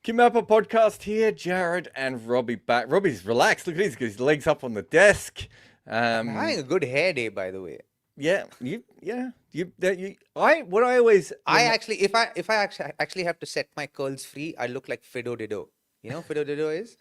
KimAppa podcast here. Jarrod and Robbie back. Robbie's relaxed. Look at his, his legs up on the desk. I'm having a good hair day, by the way. Yeah, what I always, I actually, if I actually have to set my curls free, I look like Fido Dido. You know what Fido Dido is?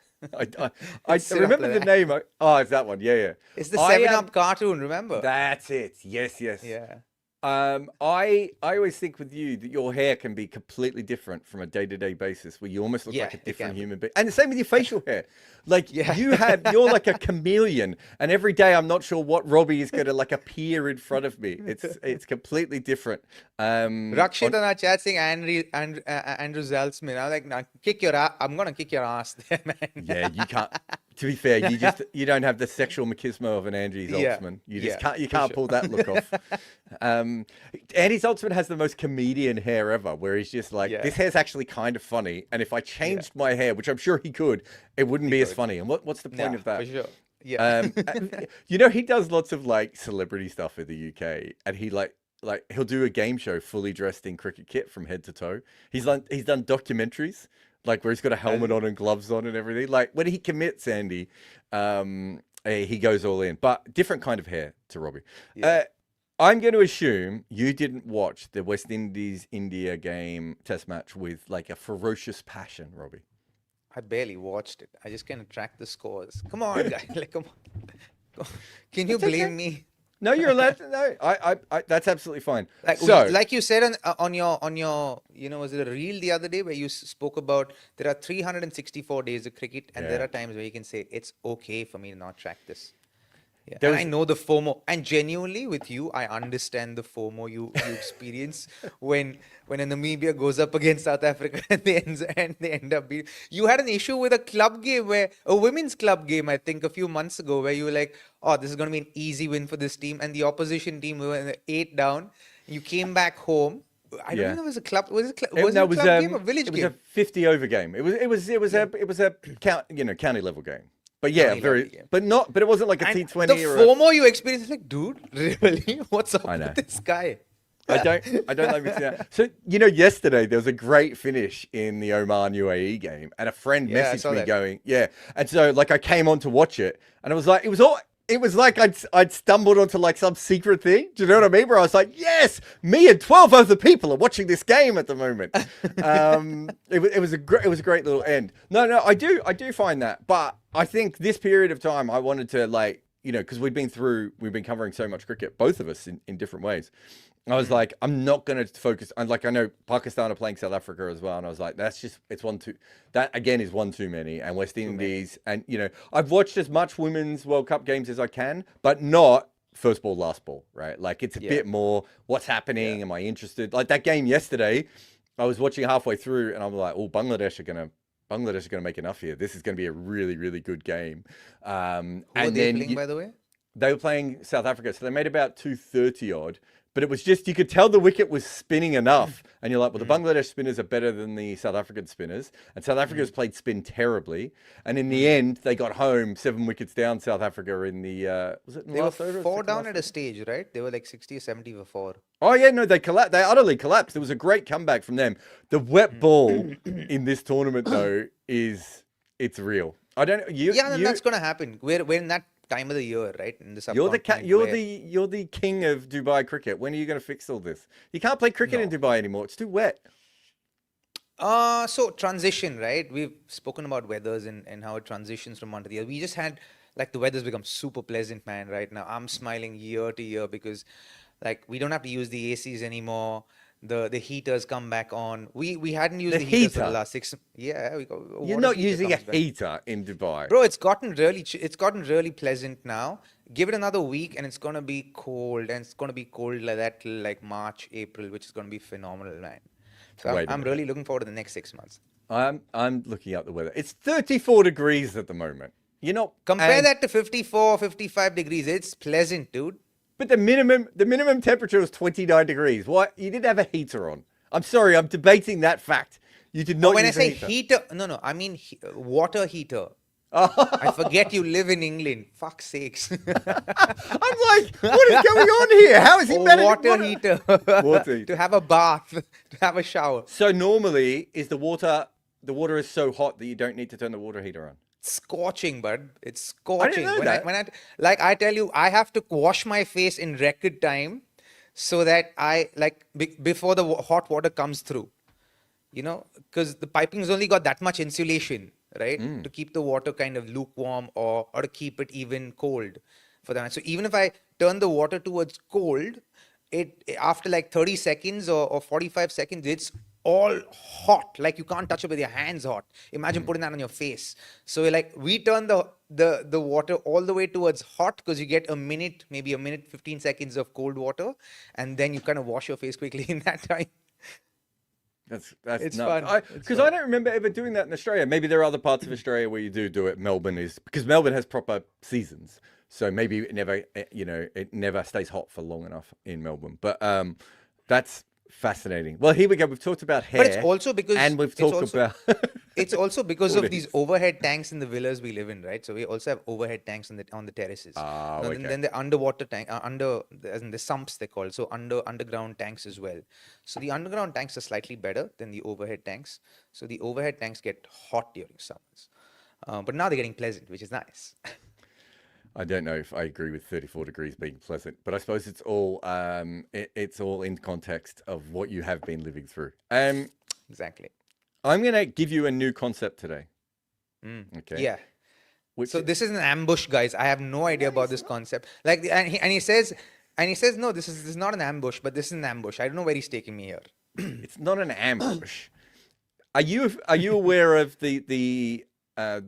I Sit up remember like the that. name. Oh, it's that one. Yeah, yeah. It's the I, 7 Up cartoon, remember? That's it. Yes, yes. Yeah. I always think with you that your hair can be completely different from a day-to-day basis, where you almost look Yeah, like a it different can be. human being. And the same with your facial hair. Like Yeah. you're like a chameleon, and every day I'm not sure what Robbie is going to like appear in front of me. It's completely different. Rakshit and our chat saying Andrew Zaltzman. I'm like, nah, I'm gonna kick your ass there, man. Yeah, you can't. To be fair, you don't have the sexual machismo of an Andy Yeah, Zaltzman. You yeah, just can't for sure. pull that look off. Andy Zaltzman has the most comedian hair ever, where he's just like, Yeah. this hair's actually kind of funny, and if I changed my hair, which I'm sure he could, it wouldn't be as funny. And what's the point Nah, of that? for sure. Yeah. He does lots of like celebrity stuff in the UK, and he like he'll do a game show fully dressed in cricket kit from head to toe. He's done documentaries like where he's got a helmet on and gloves on and everything. Like when he commits, Andy, he goes all in. But different kind of hair to Robbie. Yeah. I'm going to assume you didn't watch the West Indies India game test match with like a ferocious passion, Robbie. I barely watched it. I just kind of tracked the scores. Come on, guys. Like, come on. Can you blame me? No, you're allowed to. No, I that's absolutely fine. Like, So, like you said on your was it a reel the other day where you spoke about there are 364 days of cricket and there Yeah. are times where you can say it's okay for me to not track this. Yeah. There And was- I know the FOMO, and genuinely with you, I understand the FOMO you experience when a Namibia goes up against South Africa and they end up beating. You had an issue with a women's club game, I think, a few months ago, where you were like, "Oh, this is going to be an easy win for this team," and the opposition team were 8 down. You came back home. I don't Yeah. know if it was a club. Was it a no, club game or village it game? was a 50 over game. It was a county level game. But yeah, County level game. but it wasn't like a And T20 the or FOMO you experienced, like, dude, really? What's up I know. with this guy? I don't like mixing it up. So yesterday there was a great finish in the Oman UAE game, and a friend Yeah, I messaged saw me that. going, yeah, and so like I came on to watch it, and it was like I'd stumbled onto like some secret thing. Do you know what I mean? Where I was like, yes, me and 12 other people are watching this game at the moment. It was a great little end. No, I do find that, but I think this period of time I wanted to like, because we've been covering so much cricket, both of us in different ways. I was like, I'm not going to focus. And like, I know Pakistan are playing South Africa as well. And I was like, that again is one too many. And West Indies. And, I've watched as much women's World Cup games as I can, but not first ball, last ball, right? Like it's a bit more what's happening. Am I interested? Like that game yesterday, I was watching halfway through and I'm like, oh, Bangladesh are going to make enough here. This is going to be a really, really good game. Who are and they then playing, by the way? they were playing South Africa. So they made about 230 odd. But it was just, you could tell the wicket was spinning enough. And you're like, well, the Bangladesh spinners are better than the South African spinners. And South Africa's played spin terribly. And in the end, they got home 7 wickets down South Africa in the, was it in the They were last over? 4 down at a stage, right? They were like 60 or 70 for 4. Oh, yeah, no, they collapsed. They utterly collapsed. It was a great comeback from them. The wet ball in this tournament, though, it's real. I don't know. That's going to happen. We're in that time of the year, right? In the You're subcontinent you're the king of Dubai cricket. When are you going to fix all this? You can't play cricket in Dubai anymore. It's too wet. So transition, right? We've spoken about weathers and how it transitions from one to the other. We just had, like, the weather's become super pleasant, man, right now. I'm smiling year to year because, like, we don't have to use the ACs anymore. The heaters come back on. We hadn't used the heaters for the heater? last 6. Yeah, we got. You're water not heater using a comes back. heater in Dubai. Bro, it's gotten really pleasant now. Give it another week and it's gonna be cold, and it's gonna be cold like that till like March, April, which is gonna be phenomenal, man. So Wait a I'm minute. really looking forward to the next 6 months. I'm looking up the weather. It's 34 degrees at the moment. You're not Compare that to 54, 55 degrees. It's pleasant, dude. But the minimum temperature was 29 degrees. What? You didn't have a heater on. I'm sorry. I'm debating that fact. You did not When I use a say heater. heater, no, I mean water heater. I forget you live in England. Fuck's sakes. I'm like, what is going on here? How is he managing Water heater. Water heater. To have a bath, to have a shower. So normally, is the water the water is so hot that you don't need to turn the water heater on. Scorching, bud. It's scorching. know that. Like I tell you, I have to wash my face in record time so that I like before the hot water comes through. Because the piping's only got that much insulation, right? To keep the water kind of lukewarm or to keep it even cold for that. So even if I turn the water towards cold, it after like 30 seconds or 45 seconds, it's all hot. Like you can't touch it with your hands hot. Imagine putting that on your face. So like we turn the water all the way towards hot because you get maybe a minute, 15 seconds of cold water. And then you kind of wash your face quickly in that time. That's It's nuts. fun. Because I don't remember ever doing that in Australia. Maybe there are other parts of Australia where you do it. Melbourne is, because Melbourne has proper seasons. So maybe it never stays hot for long enough in Melbourne. But that's fascinating. Well, here we go. We've talked about hair. But it's also because and we've talked about it's also because of these Audience. overhead tanks in the villas we live in, right? So we also have overhead tanks on the terraces. Okay. Then the underwater tank, as in the sumps they're called. So underground tanks as well. So the underground tanks are slightly better than the overhead tanks. So the overhead tanks get hot during summers, but now they're getting pleasant, which is nice. I don't know if I agree with 34 degrees being pleasant, but I suppose it's all it's all in context of what you have been living through. Exactly. I'm going to give you a new concept today. Okay. Yeah. Which So this is an ambush, guys. I have no idea about this concept. Like, and he says, no, this is not an ambush, but this is an ambush. I don't know where he's taking me here. it's not an ambush. Are you aware of the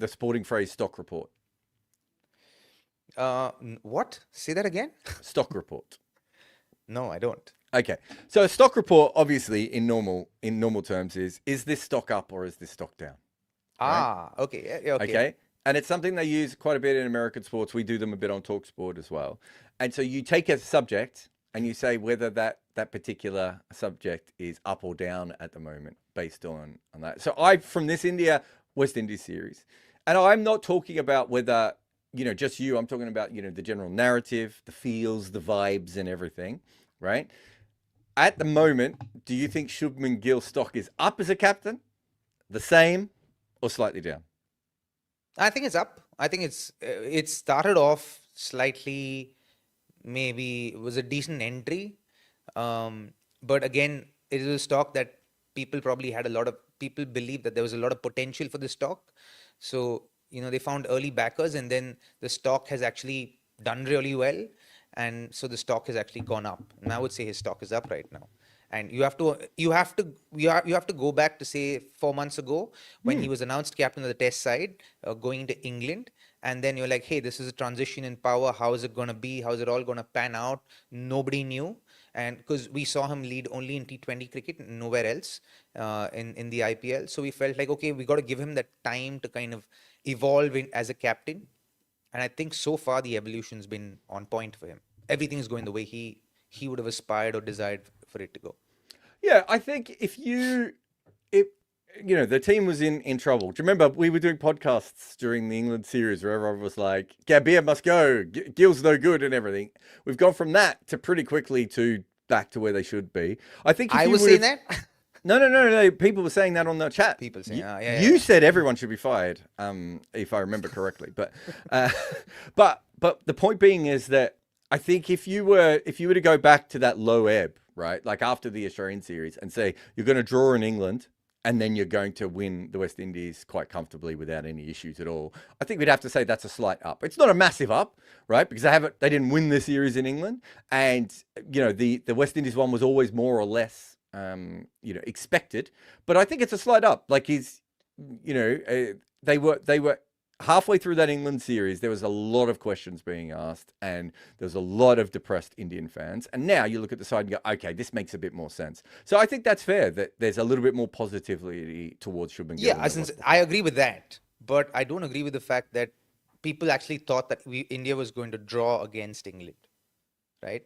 sporting phrase stock report? What? Say that again? Stock report. No, I don't. Okay. So a stock report, obviously, in normal terms is this stock up or is this stock down? Ah, okay. Yeah, okay. Okay. And it's something they use quite a bit in American sports. We do them a bit on TalkSport as well. And so you take a subject and you say whether that particular subject is up or down at the moment based on that. So from this West Indies series, and I'm not talking about whether, just you, I'm talking about, the general narrative, the feels, the vibes and everything, right? At the moment, do you think Shubman Gill's stock is up as a captain, the same, or slightly down? I think it's up. I think it started off slightly, maybe it was a decent entry. But again, it is a stock that people believe that there was a lot of potential for the stock. So, they found early backers and then the stock has actually done really well. And so the stock has actually gone up. And I would say his stock is up right now. And you have to go back to say 4 months ago when he was announced captain of the Test side, going to England, and then you're like, hey, this is a transition in power. How is it going to be? How is it all going to pan out? Nobody knew, and because we saw him lead only in T20 cricket, nowhere else in the IPL. So we felt like, okay, we got to give him that time to kind of evolve as a captain. And I think so far the evolution's been on point for him. Everything is going the way he would have aspired or desired for it to go. Yeah, I think if the team was in trouble. Do you remember we were doing podcasts during the England series where everyone was like, Gabir must go, Gill's no good and everything. We've gone from that to pretty quickly to back to where they should be. I think if I you was saying that? No. People were saying that on the chat. People saying, you said everyone should be fired, if I remember correctly. But the point being is that I think if you were to go back to that low ebb, right, like after the Australian series, and say you're going to draw in England and then you're going to win the West Indies quite comfortably without any issues at all, I think we'd have to say that's a slight up. It's not a massive up, right, because they didn't win the series in England, and the West Indies one was always more or less expected, but I think it's a slight up. Like they were halfway through that England series, there was a lot of questions being asked and there was a lot of depressed Indian fans. And now you look at the side and go, okay, this makes a bit more sense. So I think that's fair that there's a little bit more positivity towards Shubman Gill. Yeah, I agree with that. But I don't agree with the fact that people actually thought that India was going to draw against England, right?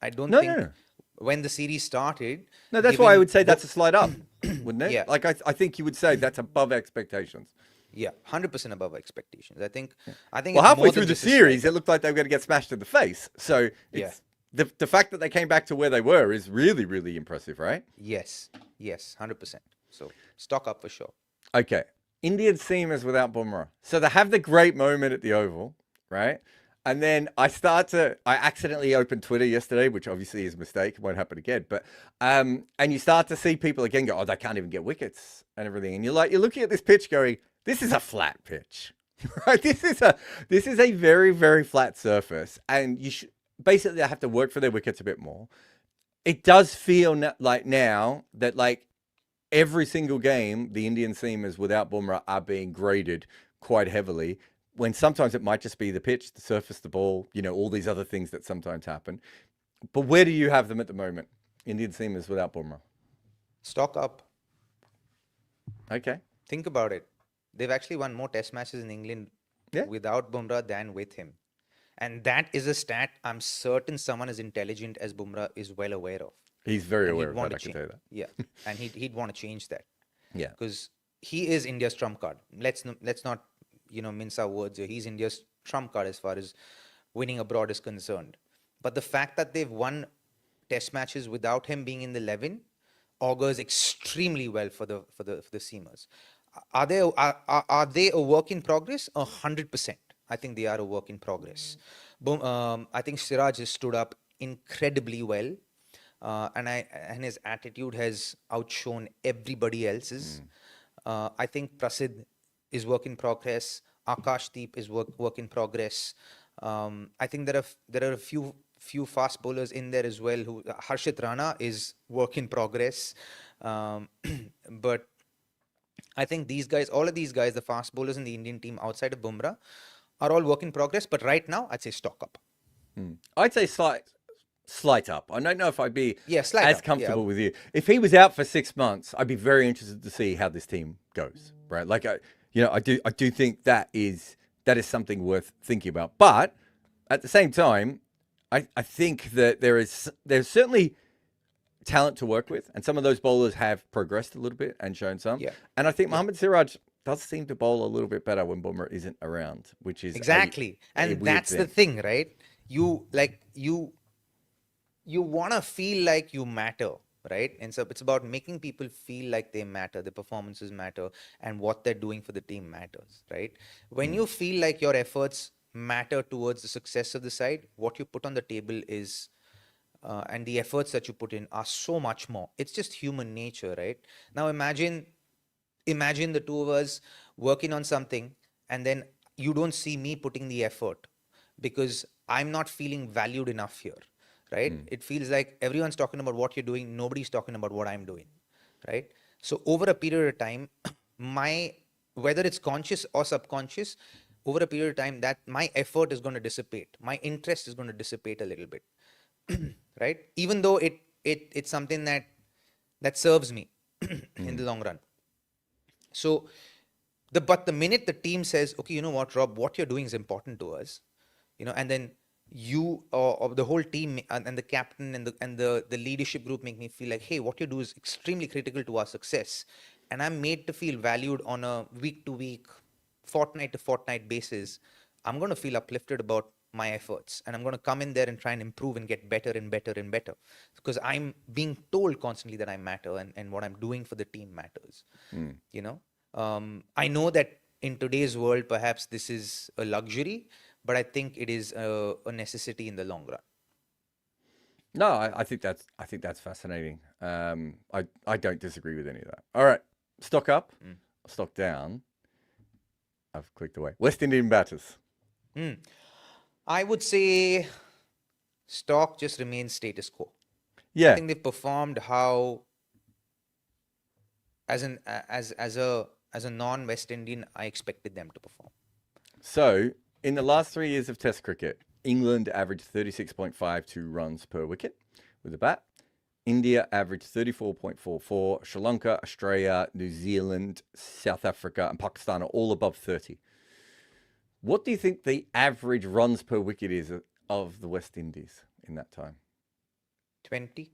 I don't think when the series started... No, that's why I would say that's a slight up, wouldn't it? Yeah. Like I think you would say that's above expectations. Yeah, 100% above expectations. I think. Well, halfway through the series, it looked like they were going to get smashed in the face. So the fact that they came back to where they were is really, really impressive, right? Yes, 100%. So stock up for sure. Okay. Indian seamers without Bumrah. So they have the great moment at the Oval, right? And then I accidentally opened Twitter yesterday, which obviously is a mistake. It won't happen again. But, and you start to see people again go, oh, they can't even get wickets and everything. And you're looking at this pitch going, this is a flat pitch, right? This is a very, very flat surface. And you should basically they have to work for their wickets a bit more. It does feel like now that like every single game, the Indian seamers without Bumrah are being graded quite heavily, when sometimes it might just be the pitch, the surface, the ball, all these other things that sometimes happen. But where do you have them at the moment? Indian seamers without Bumrah. Stock up. Okay. Think about it. They've actually won more test matches in England without Bumrah than with him. And that is a stat I'm certain someone as intelligent as Bumrah is well aware of. He's very aware of that, I can tell you that. Yeah, and he'd want to change that. Yeah. Because he is India's trump card. Let's not mince our words here. He's India's trump card as far as winning abroad is concerned. But the fact that they've won test matches without him being in the 11 augurs extremely well for the seamers. Are they a work in progress? 100%. I think they are a work in progress. I think Siraj has stood up incredibly well. And his attitude has outshone everybody else's. I think Prasidh is work in progress. Akashdeep is work in progress. I think there are a few fast bowlers in there as well. Who Harshit Rana is work in progress. But I think all of these guys, the fast bowlers in the Indian team outside of Bumrah, are all work in progress. But right now, I'd say stock up. I'd say slight up. I don't know if I'd be as comfortable with you. If he was out for 6 months, I'd be very interested to see how this team goes. Right? Like, I do think that is something worth thinking about. But at the same time, I think that there's certainly talent to work with, and some of those bowlers have progressed a little bit and shown some. Yeah. And I think Mohammad Siraj does seem to bowl a little bit better when Bumrah isn't around, which is exactly. And that's the thing, right? You want to feel like you matter, right? And so it's about making people feel like they matter, their performances matter, and what they're doing for the team matters, right? When you feel like your efforts matter towards the success of the side, what you put on the table is, and the efforts that you put in are so much more. It's just human nature, right? Now imagine the two of us working on something, and then you don't see me putting the effort because I'm not feeling valued enough here. Right? It feels like everyone's talking about what you're doing. Nobody's talking about what I'm doing. Right? So over a period of time, whether it's conscious or subconscious, over a period of time, that my effort is going to dissipate. My interest is going to dissipate a little bit. Right? Even though it's something that serves me in the long run. So, but the minute the team says, okay, you know what, Rob, what you're doing is important to us, and then you or the whole team and the captain and the leadership group make me feel like, hey, what you do is extremely critical to our success, and I'm made to feel valued on a week-to-week, fortnight-to-fortnight basis. I'm going to feel uplifted about my efforts, and I'm going to come in there and try and improve and get better and better and better, because I'm being told constantly that I matter and what I'm doing for the team matters. I know that in today's world, perhaps this is a luxury, but I think it is a necessity in the long run. No, I think that's fascinating. I don't disagree with any of that. All right, stock up, stock down. I've clicked away. West Indian batters. I would say stock just remains status quo. Yeah, I think they've performed how, as a non-West Indian, I expected them to perform. So, in the last 3 years of Test cricket, England averaged 36.52 runs per wicket with a bat. India averaged 34.44. Sri Lanka, Australia, New Zealand, South Africa, and Pakistan are all above 30. What do you think the average runs per wicket is of the West Indies in that time? 20.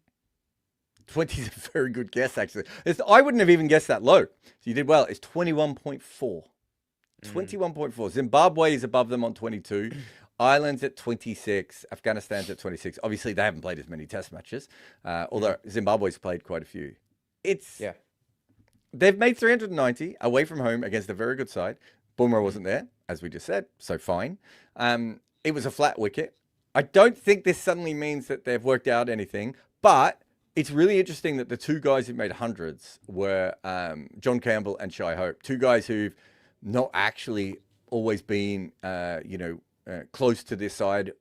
20 is a very good guess, actually. I wouldn't have even guessed that low. So you did well. It's 21.4. 21.4. Zimbabwe is above them on 22. Ireland's at 26. Afghanistan's at 26. Obviously, they haven't played as many test matches, although Zimbabwe's played quite a few. they've made 390 away from home against a very good side. Boomer wasn't there, as we just said, so fine. It was a flat wicket. I don't think this suddenly means that they've worked out anything, but it's really interesting that the two guys who made hundreds were John Campbell and Shai Hope, two guys who've not actually always been, close to this side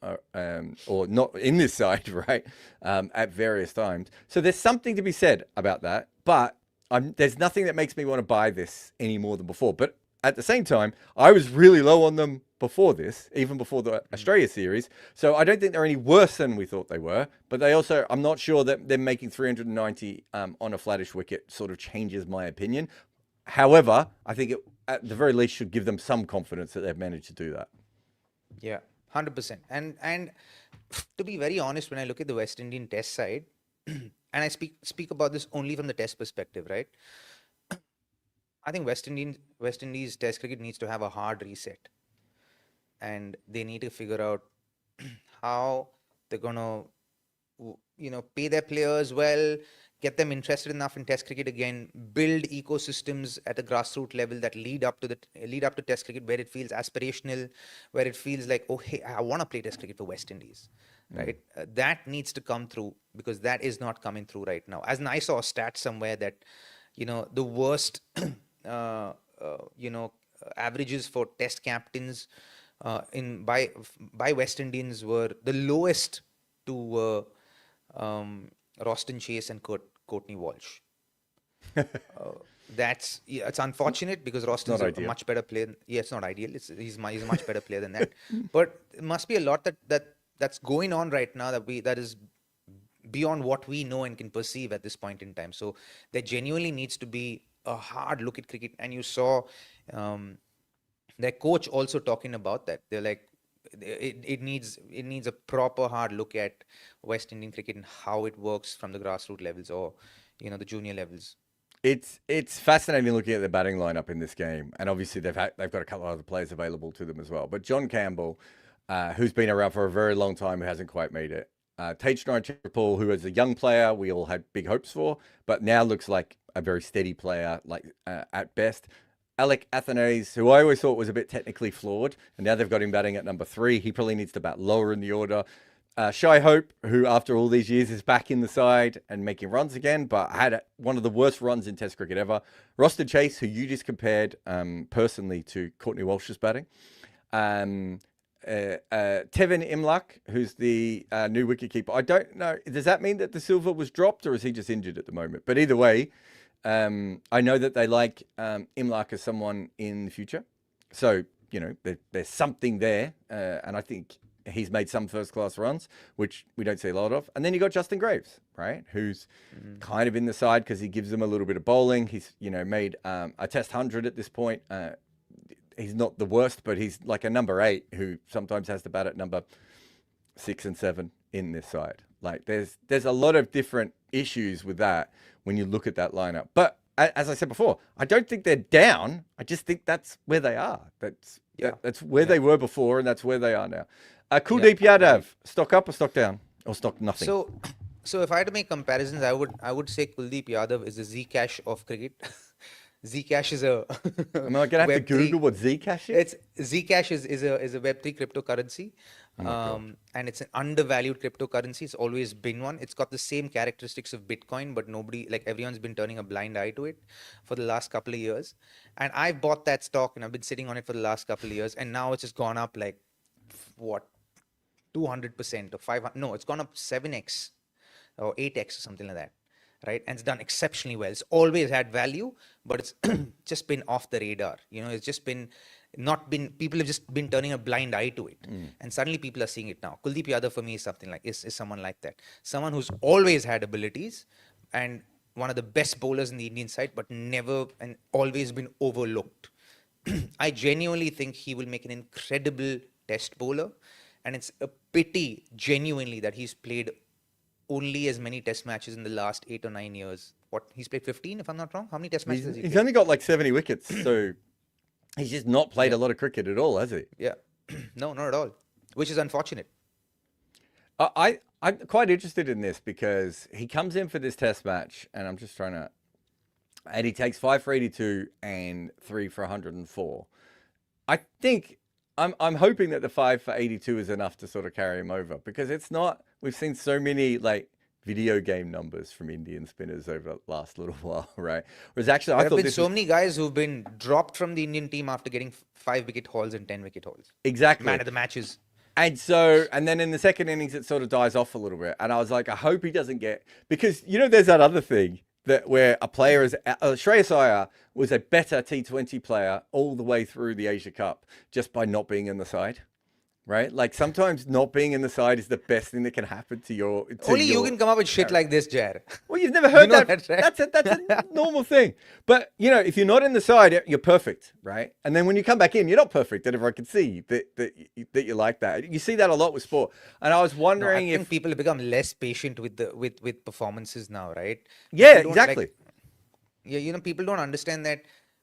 or not in this side, right, at various times. So there's something to be said about that, but there's nothing that makes me want to buy this any more than before. But at the same time, I was really low on them before this, even before the Australia series. So I don't think they're any worse than we thought they were. But they also, I'm not sure that them making 390 on a flattish wicket sort of changes my opinion. However, I think it, at the very least, should give them some confidence that they've managed to do that. Yeah, 100%. And to be very honest, when I look at the West Indian Test side, and I speak about this only from the Test perspective, right? I think West Indies Test cricket needs to have a hard reset, and they need to figure out how they're gonna, pay their players well, get them interested enough in Test cricket again, build ecosystems at a grassroots level that lead up to Test cricket, where it feels aspirational, where it feels like, oh hey, I want to play Test cricket for West Indies, right? That needs to come through, because that is not coming through right now. As I saw a stat somewhere that, the worst, averages for Test captains by West Indians were the lowest to Roston Chase and Courtney Walsh. It's unfortunate because Roston's a much better player. Yeah, it's not ideal. He's a much better player than that. But it must be a lot that's going on right now that is beyond what we know and can perceive at this point in time. So there genuinely needs to be a hard look at cricket, and you saw their coach also talking about that. They're like, it needs a proper hard look at West Indian cricket and how it works from the grassroots levels or the junior levels. It's fascinating looking at the batting lineup in this game, and obviously they've got a couple of other players available to them as well. But John Campbell, who's been around for a very long time, who hasn't quite made it. Tej Paul, who is a young player we all had big hopes for, but now looks like a very steady player, at best. Alec Athanase, who I always thought was a bit technically flawed, and now they've got him batting at number 3. He probably needs to bat lower in the order. Shai Hope, who after all these years is back in the side and making runs again, but had one of the worst runs in Test cricket ever. Roston Chase, who you just compared personally to Courtney Walsh's batting. Tevin Imlach, who's the new wicketkeeper. I don't know. Does that mean that the silver was dropped, or is he just injured at the moment? But either way, I know that they like Imlach as someone in the future. So, there's something there. And I think he's made some first-class runs, which we don't see a lot of. And then you got Justin Graves, right, who's kind of in the side because he gives them a little bit of bowling. He's, made a Test 100 at this point. He's not the worst, but he's like a number 8 who sometimes has to bat at number 6 and 7 in this side. Like there's a lot of different issues with that when you look at that lineup. But as I said before, I don't think they're down. I just think that's where they are. That's where they were before, and that's where they are now. Kuldeep Yadav, stock up or stock down, or stock nothing? So if I had to make comparisons, I would say Kuldeep Yadav is the Zcash of cricket. Zcash is a. Am I gonna have to Google what Zcash is? Zcash is a Web3 cryptocurrency, and it's an undervalued cryptocurrency. It's always been one. It's got the same characteristics of Bitcoin, but everyone's been turning a blind eye to it for the last couple of years. And I've bought that stock, and I've been sitting on it for the last couple of years, and now it's just gone up like what, 200% or 500? No, it's gone up 7x or 8x or something like that. Right, and it's done exceptionally well. It's always had value, but it's just been off the radar. It's just people have just been turning a blind eye to it, and suddenly people are seeing it now. Kuldeep Yadav for me is someone like that, someone who's always had abilities and one of the best bowlers in the Indian side, but never and always been overlooked. I genuinely think he will make an incredible Test bowler, and it's a pity genuinely that he's played only as many Test matches in the last 8 or 9 years. He's played 15, if I'm not wrong. How many Test matches has he played? He's only got like 70 wickets, so he's just not played a lot of cricket at all, has he? Yeah, no, not at all, which is unfortunate. I'm quite interested in this because he comes in for this Test match, and I'm just trying to and he takes 5 for 82 and 3 for 104. I think I'm hoping that the 5 for 82 is enough to sort of carry him over, because it's not. We've seen so many like video game numbers from Indian spinners over the last little while, right? Whereas actually, I There have thought been this so was many guys who've been dropped from the Indian team after getting 5-wicket hauls and 10-wicket hauls. exactly. Man of the matches. And so, and then in the second innings, it sort of dies off a little bit. And I was like, I hope he doesn't get, because, you know, there's that other thing that where a player is, Shreyas Iyer was a better T20 player all the way through the Asia Cup just by not being in the side, right? Like sometimes not being in the side is the best thing that can happen to your. Only you can come up with shit like this, Jar. Well, you've never heard know that. that, right? That's a normal thing. But, you know, if you're not in the side, you're perfect, right? And then when you come back in, you're not perfect. And everyone can see that you like that. You see that a lot with sport. And I was No, I wondering think if... people have become less patient with the with performances now, right? Yeah, People don't, exactly. like, yeah, you know, people don't understand that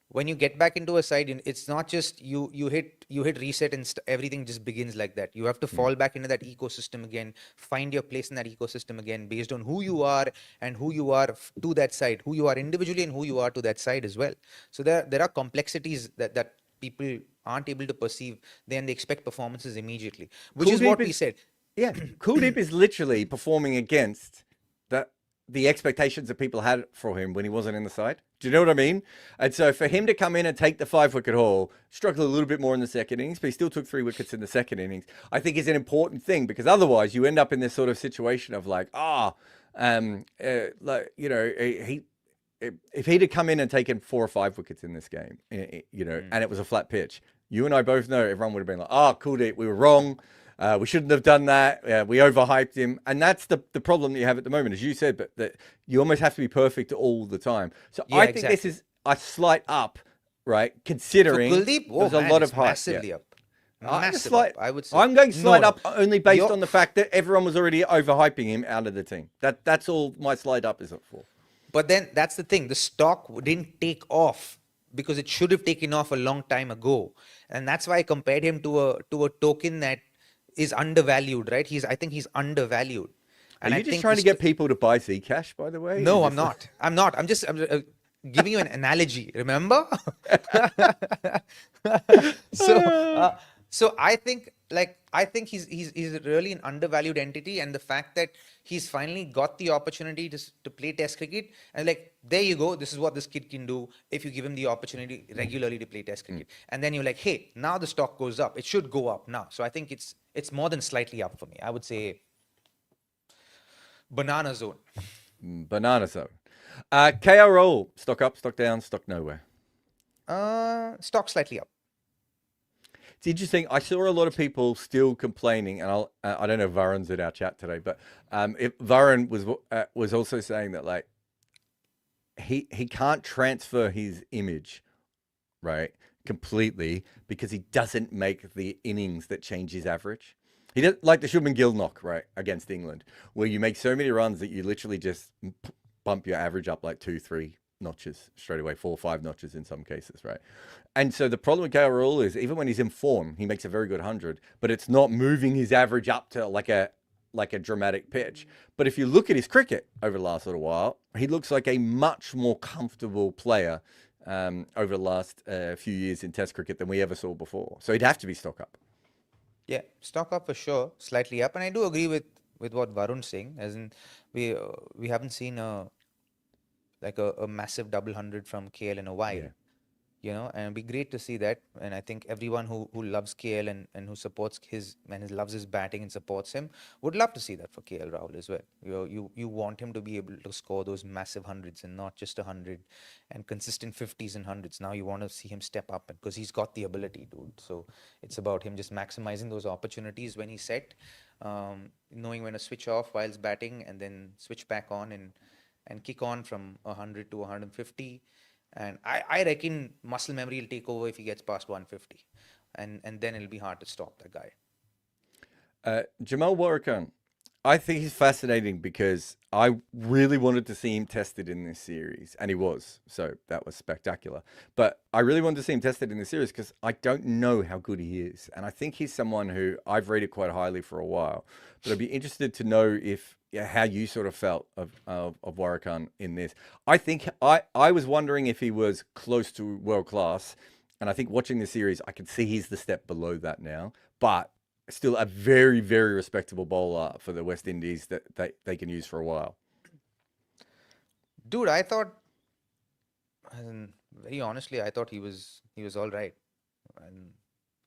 when you get back into a side, it's not just you hit reset and everything just begins like that. You have to fall back into that ecosystem again, find your place in that ecosystem again based on who you are and who you are to that side, who you are individually and who you are to that side as well. So there are complexities that people aren't able to perceive. Then they expect performances immediately, which is what we said. Yeah, Kuldeep is literally performing against the expectations that people had for him when he wasn't in the side. Do you know what I mean? And so for him to come in and take the 5-wicket haul, struggled a little bit more in the second innings, but he still took 3 wickets in the second innings, I think is an important thing, because otherwise you end up in this sort of situation of like, like, you know, if he'd have come in and taken 4 or 5 wickets in this game, you know, and it was a flat pitch, you and I both know everyone would have been like, Kuldeep, we were wrong. We shouldn't have done that. We overhyped him. And that's the problem that you have at the moment, as you said, but that you almost have to be perfect all the time. So Yeah, I think this is a slight up, right? Considering Kuldeep, there's a lot of hype. massively up. Massive Slight, up, I would say. I'm going slight No, up only based you're- on the fact that everyone was already overhyping him out of the team. That's all my slide up is up for. But then that's the thing. The stock didn't take off because it should have taken off a long time ago. And that's why I compared him to a token that is undervalued, right? I think he's undervalued. And Are I you just think trying to get people to buy Zcash, by the way? No, Is I'm this not. I'm not. I'm just giving you an analogy. Remember? So I think he's really an undervalued entity, and the fact that he's finally got the opportunity to play Test cricket, and like, there you go. This is what this kid can do if you give him the opportunity regularly to play Test cricket, and then you're like, hey, now the stock goes up. It should go up now. So I think it's more than slightly up for me. I would say banana zone. Banana zone. KRL, stock up, stock down, stock nowhere. Stock slightly up. It's interesting. I saw a lot of people still complaining, and I don't know if Varun's in our chat today, but Varun was also saying that like he can't transfer his image, right, completely, because he doesn't make the innings that change his average. He does, like the Shubman Gill knock, right, against England, where you make so many runs that you literally just bump your average up like 2-3 notches straight away, 4 or 5 notches in some cases, right? And so the problem with KRL is even when he's in form, he makes a very good 100, but it's not moving his average up to like a dramatic pitch. But if you look at his cricket over the last little while, he looks like a much more comfortable player over the last few years in Test cricket than we ever saw before. So he'd have to be stock up. Yeah, stock up for sure, slightly up, and I do agree with what Varun's saying. As in, we haven't seen a massive double 100 from KL in a while. Yeah. You know, and it'd be great to see that. And I think everyone who loves KL and who supports loves his batting and supports him would love to see that for KL Rahul as well. You want him to be able to score those massive hundreds and not just 100 and consistent 50s and hundreds. Now you want to see him step up because he's got the ability, dude. So it's about him just maximizing those opportunities when he's set, knowing when to switch off whilst batting and then switch back on and kick on from 100 to 150. And I reckon muscle memory will take over if he gets past 150. And then it'll be hard to stop that guy. Jamal Warrican, I think he's fascinating because I really wanted to see him tested in this series. And he was. So that was spectacular. But I really wanted to see him tested in this series because I don't know how good he is. And I think he's someone who I've rated quite highly for a while. But I'd be interested to know if how you sort of felt of Warrican in this. I think I was wondering if he was close to world class, and I think watching the series, I can see he's the step below that now, but still a very, very respectable bowler for the West Indies that they can use for a while. Dude, I thought, very honestly, I thought he was all right, and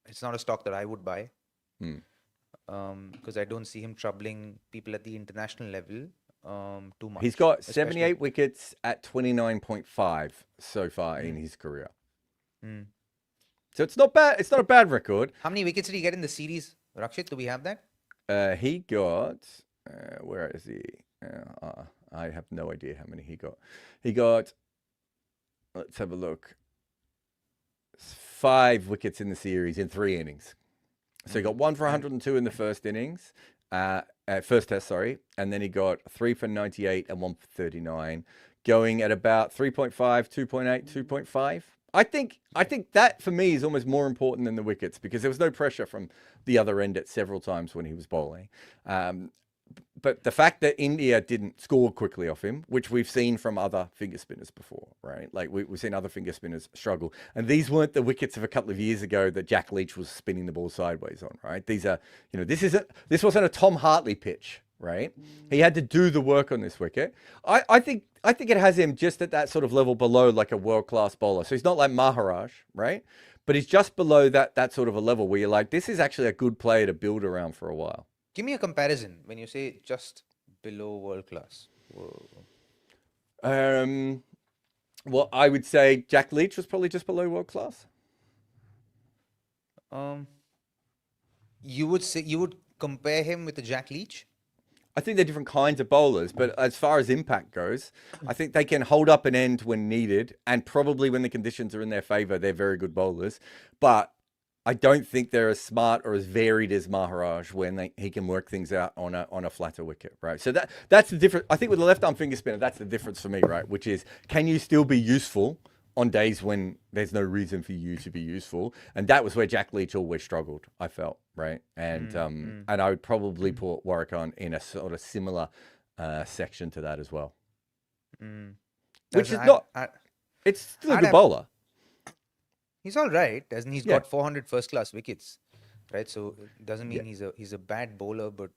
it's not a stock that I would buy. Because I don't see him troubling people at the international level too much. He's got 78 wickets at 29.5 so far in his career. So it's not bad. It's not a bad record. How many wickets did he get in the series, Rakshit? Do we have that? He got, where is he? I have no idea how many he got. He got, let's have a look, 5 wickets in the series in 3 innings. So he got 1 for 102 in the first innings, first test, sorry. And then he got 3 for 98 and 1 for 39, going at about 3.5, 2.8, 2.5. I think that for me is almost more important than the wickets, because there was no pressure from the other end at several times when he was bowling. But the fact that India didn't score quickly off him, which we've seen from other finger spinners before, right? Like we've seen other finger spinners struggle. And these weren't the wickets of a couple of years ago that Jack Leach was spinning the ball sideways on, right? These are, this wasn't a Tom Hartley pitch, right? He had to do the work on this wicket. I think it has him just at that sort of level below like a world-class bowler. So he's not like Maharaj, right? But he's just below that sort of a level where you're like, this is actually a good player to build around for a while. Give me a comparison when you say just below world class. Well, I would say Jack Leach was probably just below world class. You would compare him with the Jack Leach? I think they're different kinds of bowlers, but as far as impact goes, I think they can hold up an end when needed, and probably when the conditions are in their favor, they're very good bowlers. But I don't think they're as smart or as varied as Maharaj when he can work things out on a flatter wicket, right? So that's the difference. I think with the left arm finger spinner, that's the difference for me, right? Which is, can you still be useful on days when there's no reason for you to be useful? And that was where Jack Leach always struggled, I felt, right? And and I would probably put Warrican in a sort of similar section to that as well. Which is it's still a good bowler. He's all right, doesn't he? He's got 400 first-class wickets, right? So it doesn't mean he's a bad bowler, but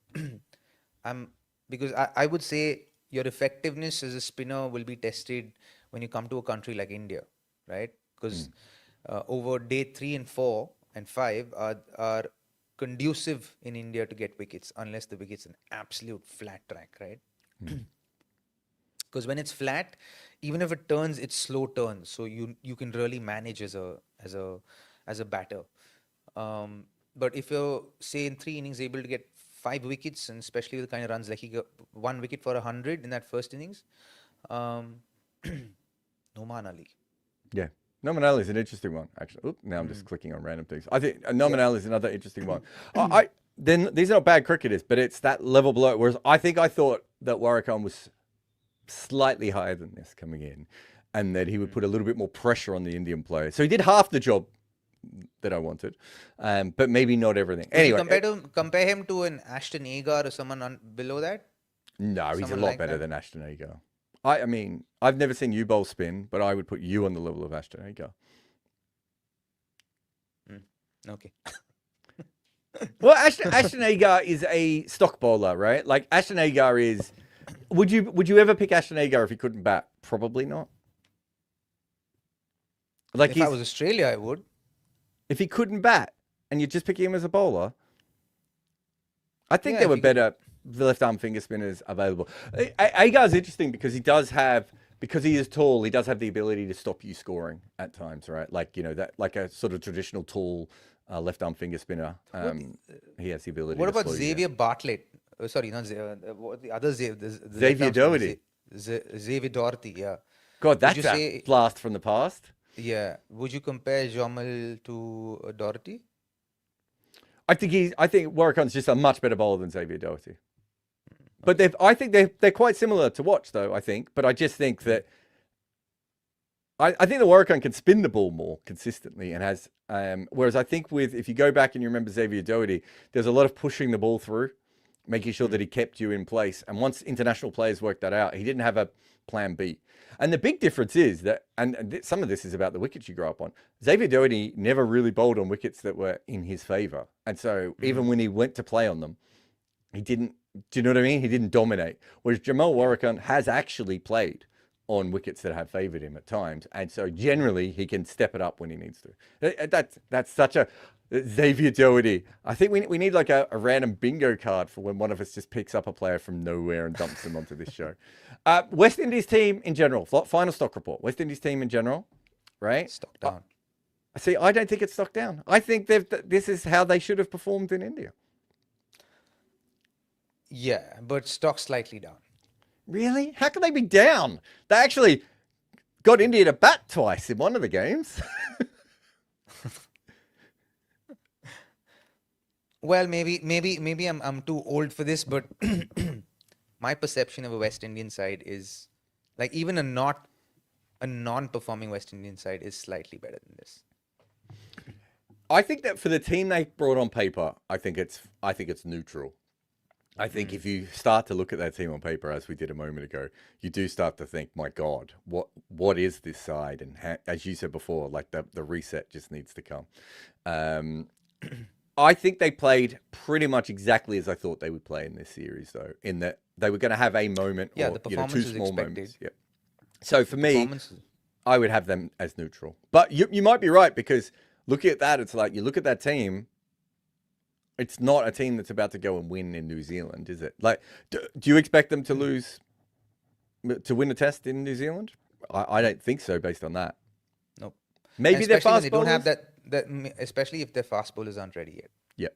because I would say your effectiveness as a spinner will be tested when you come to a country like India, right? Because over day 3 and 4 and 5 are conducive in India to get wickets, unless the wicket's an absolute flat track, right? Because when it's flat, even if it turns, it's slow turns, so you can really manage as a batter. But if you're, say, in 3 innings able to get 5 wickets, and especially with the kind of runs like he got 1 wicket for 100 in that first innings, Noman Ali. Yeah. Noman Ali is an interesting one, actually. Now I'm just clicking on random things. I think Noman Ali is another interesting one. Then these are not bad cricketers, but it's that level below. Whereas I thought that Warrican was slightly higher than this coming in, and that he would put a little bit more pressure on the Indian player. So he did half the job that I wanted, but maybe not everything. Anyway, compare him to an Ashton Agar or someone below that? No, he's a lot better than Ashton Agar. I mean, I've never seen you bowl spin, but I would put you on the level of Ashton Agar. Okay. Well, Ashton Agar is a stock bowler, right? Like Ashton Agar is. Would you ever pick Ashton Agar if he couldn't bat? Probably not. Like if I was Australia, I would. If he couldn't bat and you're just picking him as a bowler, I think there were better left-arm finger spinners available. Agar's interesting because because he is tall, he does have the ability to stop you scoring at times, right? Like, that, like a sort of traditional tall left-arm finger spinner. He has the ability. What about Xavier Bartlett? Sorry, not the other Xavier. Xavier Doherty. Xavier Doherty, yeah. God, that's a blast from the past. Yeah. Would you compare Jamal to Doherty? I think Warrican's just a much better bowler than Xavier Doherty. But I think they're quite similar to watch, though, I think. But I just think that I think the Warrican can spin the ball more consistently and has whereas I think if you go back and you remember Xavier Doherty, there's a lot of pushing the ball through making sure that he kept you in place. And once international players worked that out, he didn't have a plan B. And the big difference is that, and some of this is about the wickets you grow up on, Xavier Doherty never really bowled on wickets that were in his favour. And so even when he went to play on them, he didn't, do you know what I mean? He didn't dominate. Whereas Jamal Warrican has actually played on wickets that have favoured him at times. And so generally he can step it up when he needs to. That's such a Xavier Doherty. I think we need like a random bingo card for when one of us just picks up a player from nowhere and dumps them onto this show. West Indies team in general, final stock report. West Indies team in general, right? Stock down. See, I don't think it's stock down. I think this is how they should have performed in India. Yeah, but stock slightly down. Really? How can they be down? They actually got India to bat twice in one of the games. Well, maybe I'm too old for this, but my perception of a West Indian side is like even a non-performing West Indian side is slightly better than this. I think that for the team they brought on paper, I think it's neutral. I think if you start to look at that team on paper, as we did a moment ago, you do start to think, my God, what is this side? And as you said before, like the reset just needs to come. I think they played pretty much exactly as I thought they would play in this series, though, in that they were going to have a moment or the performance two was small expected. moments. Yeah. So for me, I would have them as neutral. But you might be right, because looking at that, it's like you look at that team, it's not a team that's about to go and win in New Zealand, is it? Like, do you expect them to win a test in New Zealand? I don't think so, based on that. Nope. Maybe they're fast they bowlers. don't have that, especially if their fast bowlers aren't ready yet. Yeah.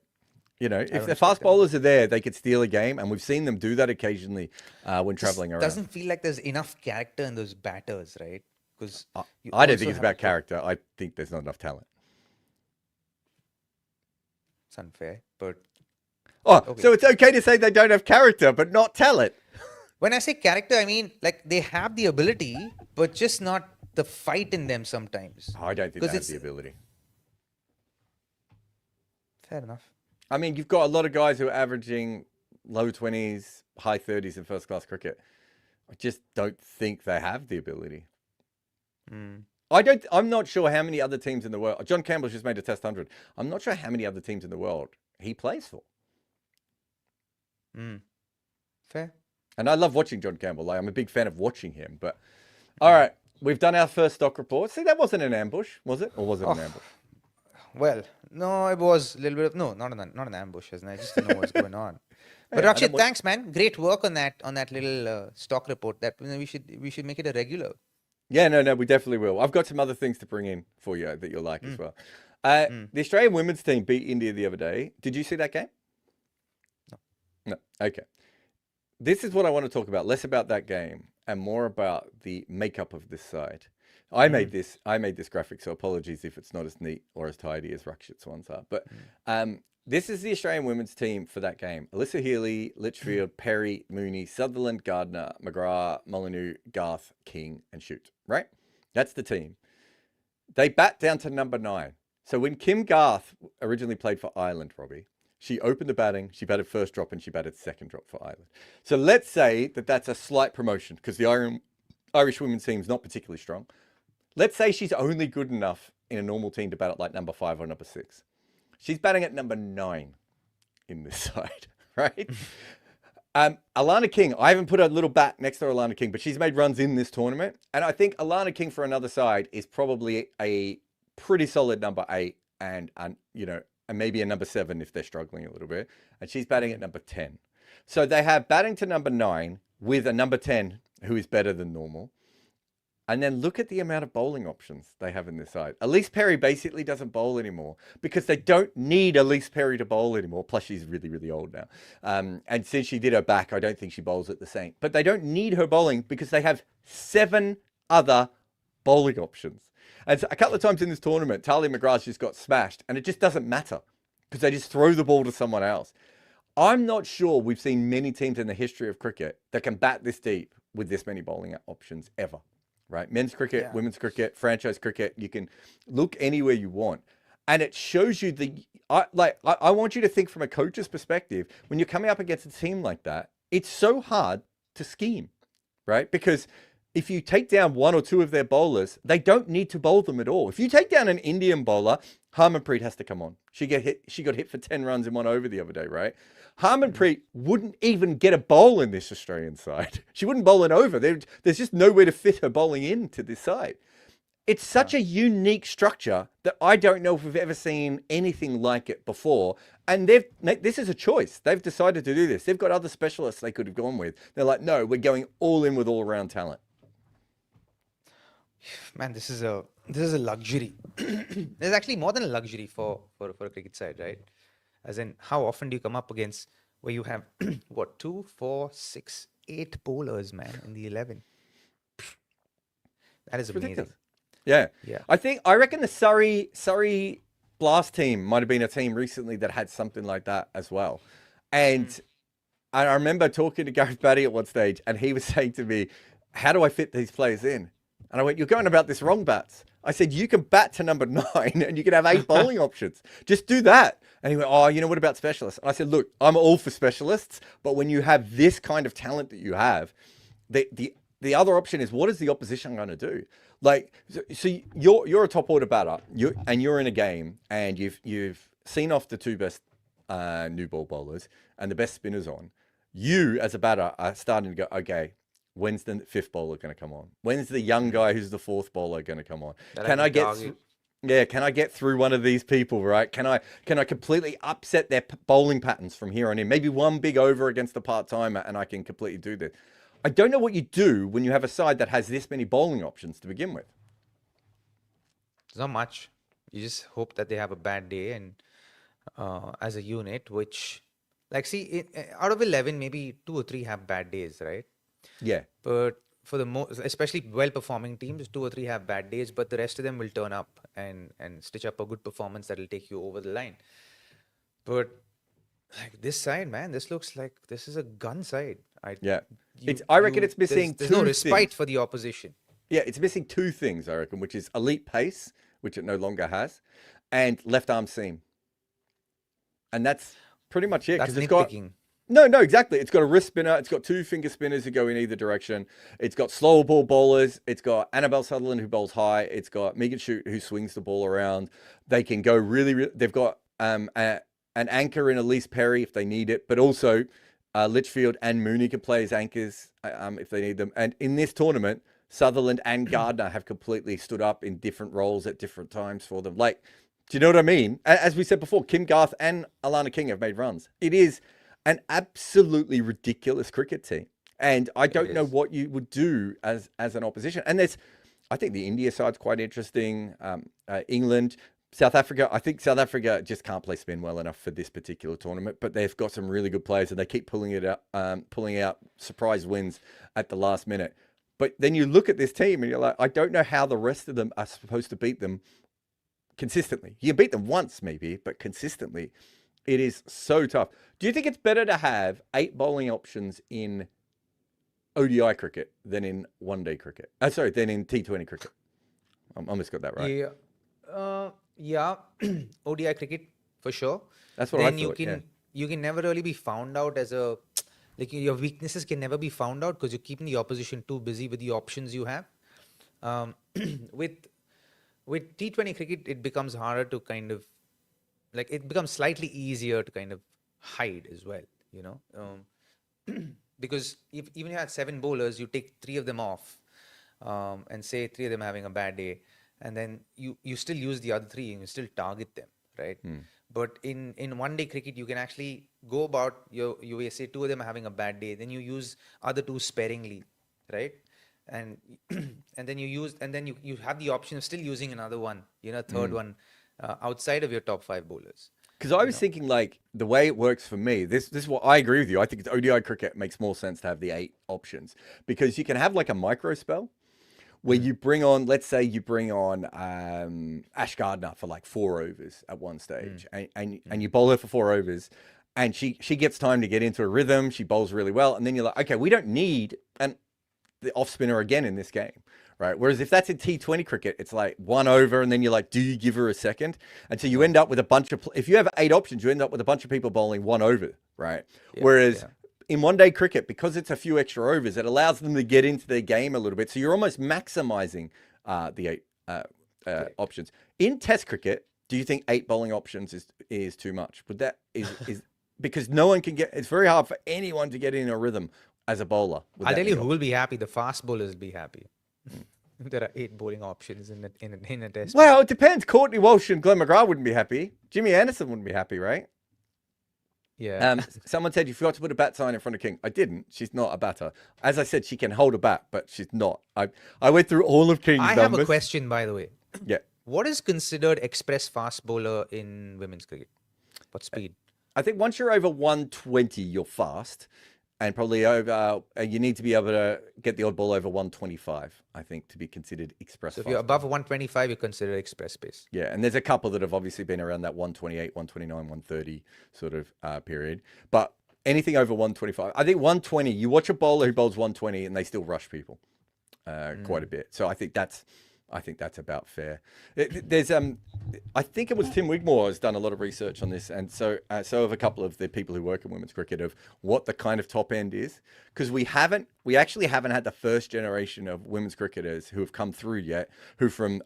You know, if the fast bowlers are there, they could steal a game, and we've seen them do that occasionally when traveling around. Doesn't feel like there's enough character in those batters, right? Because I don't think it's about character. I think there's not enough talent. It's unfair, but okay. So it's okay to say they don't have character, but not talent. When I say character, I mean like they have the ability, but just not the fight in them sometimes. I don't think they have the ability. Fair enough. I mean, you've got a lot of guys who are averaging low 20s, high 30s in first-class cricket. I just don't think they have the ability. I'm not sure how many other teams in the world. John Campbell's just made a Test 100. I'm not sure how many other teams in the world he plays for. Fair. And I love watching John Campbell. Like, I'm a big fan of watching him. But all right, we've done our first stock report. See, that wasn't an ambush, was it? Or was it an ambush? Well, no, it was a little bit of not an ambush, isn't it? I just didn't know what's going on. But Rakshit, thanks, man. Great work on that little stock report. That we should make it a regular. Yeah, no, we definitely will. I've got some other things to bring in for you that you'll like as well. The Australian women's team beat India the other day. Did you see that game? No. Okay. This is what I want to talk about. Less about that game and more about the makeup of this side. I made this graphic, so apologies if it's not as neat or as tidy as Rakshit's ones are. But this is the Australian women's team for that game. Alyssa Healy, Litchfield, Perry, Mooney, Sutherland, Gardner, McGrath, Molyneux, Garth, King, and Shute. Right? That's the team. They bat down to number 9. So when Kim Garth originally played for Ireland, Robbie, she opened the batting, she batted first drop, and she batted second drop for Ireland. So let's say that that's a slight promotion because the Irish women's team is not particularly strong. Let's say she's only good enough in a normal team to bat at like number 5 or number 6. She's batting at number 9 in this side, right? Alana King, I haven't put a little bat next to Alana King, but she's made runs in this tournament. And I think Alana King for another side is probably a pretty solid number 8 and maybe a number 7 if they're struggling a little bit. And she's batting at number 10. So they have batting to number 9 with a number 10 who is better than normal. And then look at the amount of bowling options they have in this side. Elise Perry basically doesn't bowl anymore because they don't need Elise Perry to bowl anymore. Plus, she's really, really old now. And since she did her back, I don't think she bowls at the same. But they don't need her bowling because they have 7 other bowling options. And so a couple of times in this tournament, Talia McGrath just got smashed. And it just doesn't matter because they just throw the ball to someone else. I'm not sure we've seen many teams in the history of cricket that can bat this deep with this many bowling options ever. Right? Men's cricket, women's cricket, franchise cricket. You can look anywhere you want. and it shows you I want you to think from a coach's perspective when you're coming up against a team like that. It's so hard to scheme, right? Because if you take down one or two of their bowlers, they don't need to bowl them at all. If you take down an Indian bowler, Harmanpreet has to come on. She got hit for 10 runs in one over the other day, right? Harmanpreet wouldn't even get a bowl in this Australian side. She wouldn't bowl an over. There's just nowhere to fit her bowling into this side. It's such a unique structure that I don't know if we've ever seen anything like it before. And this is a choice. They've decided to do this. They've got other specialists they could have gone with. They're like, no, we're going all in with all-around talent. Man, this is a luxury. There's actually more than a luxury for a cricket side, right? As in, how often do you come up against where you have what 2, 4, 6, 8 bowlers, man, in the 11? That is amazing. Ridiculous. Yeah. I reckon the Surrey Blast team might have been a team recently that had something like that as well. And I remember talking to Gareth Batty at one stage, and he was saying to me, "How do I fit these players in?" And I went, "You're going about this wrong, Bats." I said, "You can bat to number 9 and you can have 8 bowling options. Just do that." And he went, "Oh, what about specialists?" And I said, "Look, I'm all for specialists, but when you have this kind of talent that you have, the other option is, what is the opposition going to do?" Like, so you're a top order batter, you're in a game, and you've seen off the 2 best new ball bowlers and the best spinners on. You as a batter are starting to go, okay, when's the 5th bowler going to come on? When's the young guy who's the 4th bowler going to come on? Can I get through one of these people, right? Can I completely upset their bowling patterns from here on in? Maybe one big over against the part-timer and I can completely do this. I don't know what you do when you have a side that has this many bowling options to begin with. There's not much. You just hope that they have a bad day, and as a unit, which, like, see, out of 11, maybe 2 or 3 have bad days, right? Yeah. But for the most, especially well-performing teams, 2 or 3 have bad days, but the rest of them will turn up and stitch up a good performance that will take you over the line. But like this side, man, this looks like this is a gun side. I reckon it's missing. There's no respite things for the opposition. Yeah, it's missing 2 things, I reckon, which is elite pace, which it no longer has, and left arm seam. And that's pretty much it. That's nitpicking. No, exactly. It's got a wrist spinner. It's got 2 finger spinners who go in either direction. It's got slower ball bowlers. It's got Annabelle Sutherland who bowls high. It's got Megan Shute who swings the ball around. They can go really they've got an anchor in Elise Perry if they need it, but also Litchfield and Mooney can play as anchors if they need them. And in this tournament, Sutherland and Gardner have completely stood up in different roles at different times for them. Like, do you know what I mean? As we said before, Kim Garth and Alana King have made runs. It is an absolutely ridiculous cricket team. And I don't know what you would do as an opposition. And I think the India side's quite interesting. England, South Africa. I think South Africa just can't play spin well enough for this particular tournament, but they've got some really good players and they keep pulling out surprise wins at the last minute. But then you look at this team and you're like, I don't know how the rest of them are supposed to beat them consistently. You beat them once maybe, but consistently, it is so tough. Do you think it's better to have 8 bowling options in ODI cricket than in one-day cricket? Than in T20 cricket. I almost got that right. Yeah, ODI cricket for sure. That's what then I thought. You can never really be found out as a, like, your weaknesses can never be found out because you're keeping the opposition too busy with the options you have. With T20 cricket, it becomes harder to kind of, like, it becomes slightly easier to kind of hide as well, because even if you had 7 bowlers, you take 3 of them off, and say 3 of them having a bad day, and then you still use the other 3 and you still target them, right? But in one-day cricket, you can actually go about you say 2 of them are having a bad day, then you use other 2 sparingly, right? And then you have the option of still using another one, third one outside of your top 5 bowlers. Because I was thinking, like, the way it works for me, this is what I agree with you. I think ODI cricket makes more sense to have the 8 options because you can have like a micro spell where you bring on, let's say you bring on Ash Gardner for like 4 overs at one stage and you bowl her for 4 overs and she gets time to get into a rhythm. She bowls really well. And then you're like, okay, we don't need the off spinner again in this game, right? Whereas if that's in T20 cricket, it's like 1 over, and then you're like, do you give her a second? And so you end up with a bunch of, if you have 8 options, you end up with a bunch of people bowling 1 over, right? Whereas in one-day cricket, because it's a few extra overs, it allows them to get into their game a little bit. So you're almost maximizing the 8 options. In Test cricket, do you think 8 bowling options is too much? Would that is because no one can get, it's very hard for anyone to get in a rhythm as a bowler. I'll tell you who will be happy. The fast bowlers will be happy. There are 8 bowling options in a test. Well, it depends. Courtney Walsh and Glenn McGrath wouldn't be happy. Jimmy Anderson wouldn't be happy, right? Yeah. Someone said you forgot to put a bat sign in front of King. I didn't. She's not a batter. As I said, she can hold a bat, but she's not. I went through all of King's numbers. I have a question, by the way. Yeah. What is considered express fast bowler in women's cricket? What speed? I think once you're over 120, you're fast. And probably over, you need to be able to get the odd ball over 125, I think, to be considered express. So if you're above 125, you're considered express pace. Yeah, and there's a couple that have obviously been around that 128, 129, 130 sort of period. But anything over 125, I think 120, you watch a bowler who bowls 120 and they still rush people quite a bit. So I think that's about fair. There's I think it was Tim Wigmore has done a lot of research on this, and so have a couple of the people who work in women's cricket of what the kind of top end is, because we actually haven't had the first generation of women's cricketers who have come through yet, who from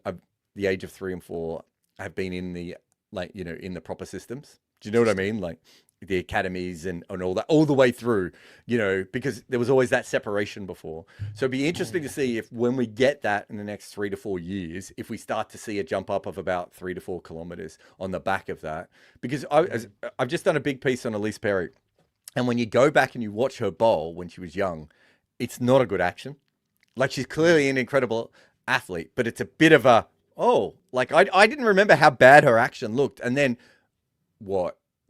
the age of 3 and 4 have been in the in the proper systems. Do you know what I mean? Like the academies and all that, all the way through, because there was always that separation before. So it'd be interesting to see if when we get that in the next 3 to 4 years, if we start to see a jump up of about 3 to 4 kilometers on the back of that. Because I've just done a big piece on Elise Perry. And when you go back and you watch her bowl when she was young, it's not a good action. Like, she's clearly an incredible athlete, but it's a bit of a, I didn't remember how bad her action looked. And then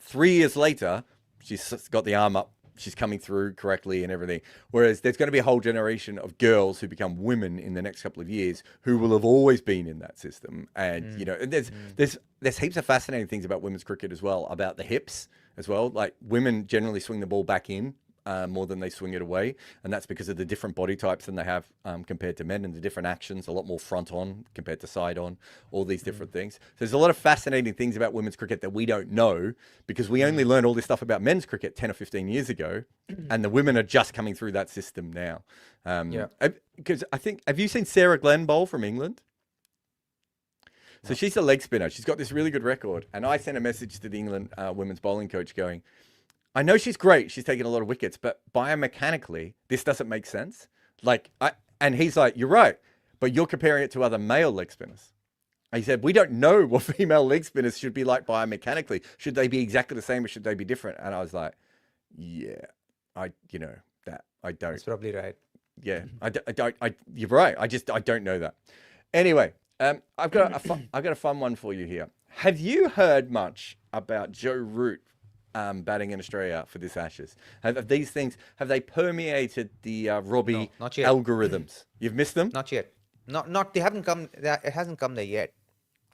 3 years later, she's got the arm up, she's coming through correctly and everything. Whereas there's going to be a whole generation of girls who become women in the next couple of years who will have always been in that system. And, there's heaps of fascinating things about women's cricket as well, about the hips as well. Like, women generally swing the ball back in more than they swing it away. And that's because of the different body types than they have compared to men, and the different actions, a lot more front on compared to side on, all these different things. So there's a lot of fascinating things about women's cricket that we don't know, because we only learned all this stuff about men's cricket 10 or 15 years ago, and the women are just coming through that system now. Because I think, have you seen Sarah Glenn bowl from England? So she's a leg spinner. She's got this really good record. And I sent a message to the England women's bowling coach going, I know she's great. She's taken a lot of wickets, but biomechanically, this doesn't make sense. And he's like, you're right, but you're comparing it to other male leg spinners. And he said, we don't know what female leg spinners should be like biomechanically. Should they be exactly the same, or should they be different? And I was like, yeah, I don't. That's probably right. Yeah, you're right. I don't know that. Anyway, I've got a fun one for you here. Have you heard much about Joe Root batting in Australia for this Ashes? Have these things, have they permeated the Robbie algorithms? You've missed them? Not yet. Not. They haven't come. It hasn't come there yet.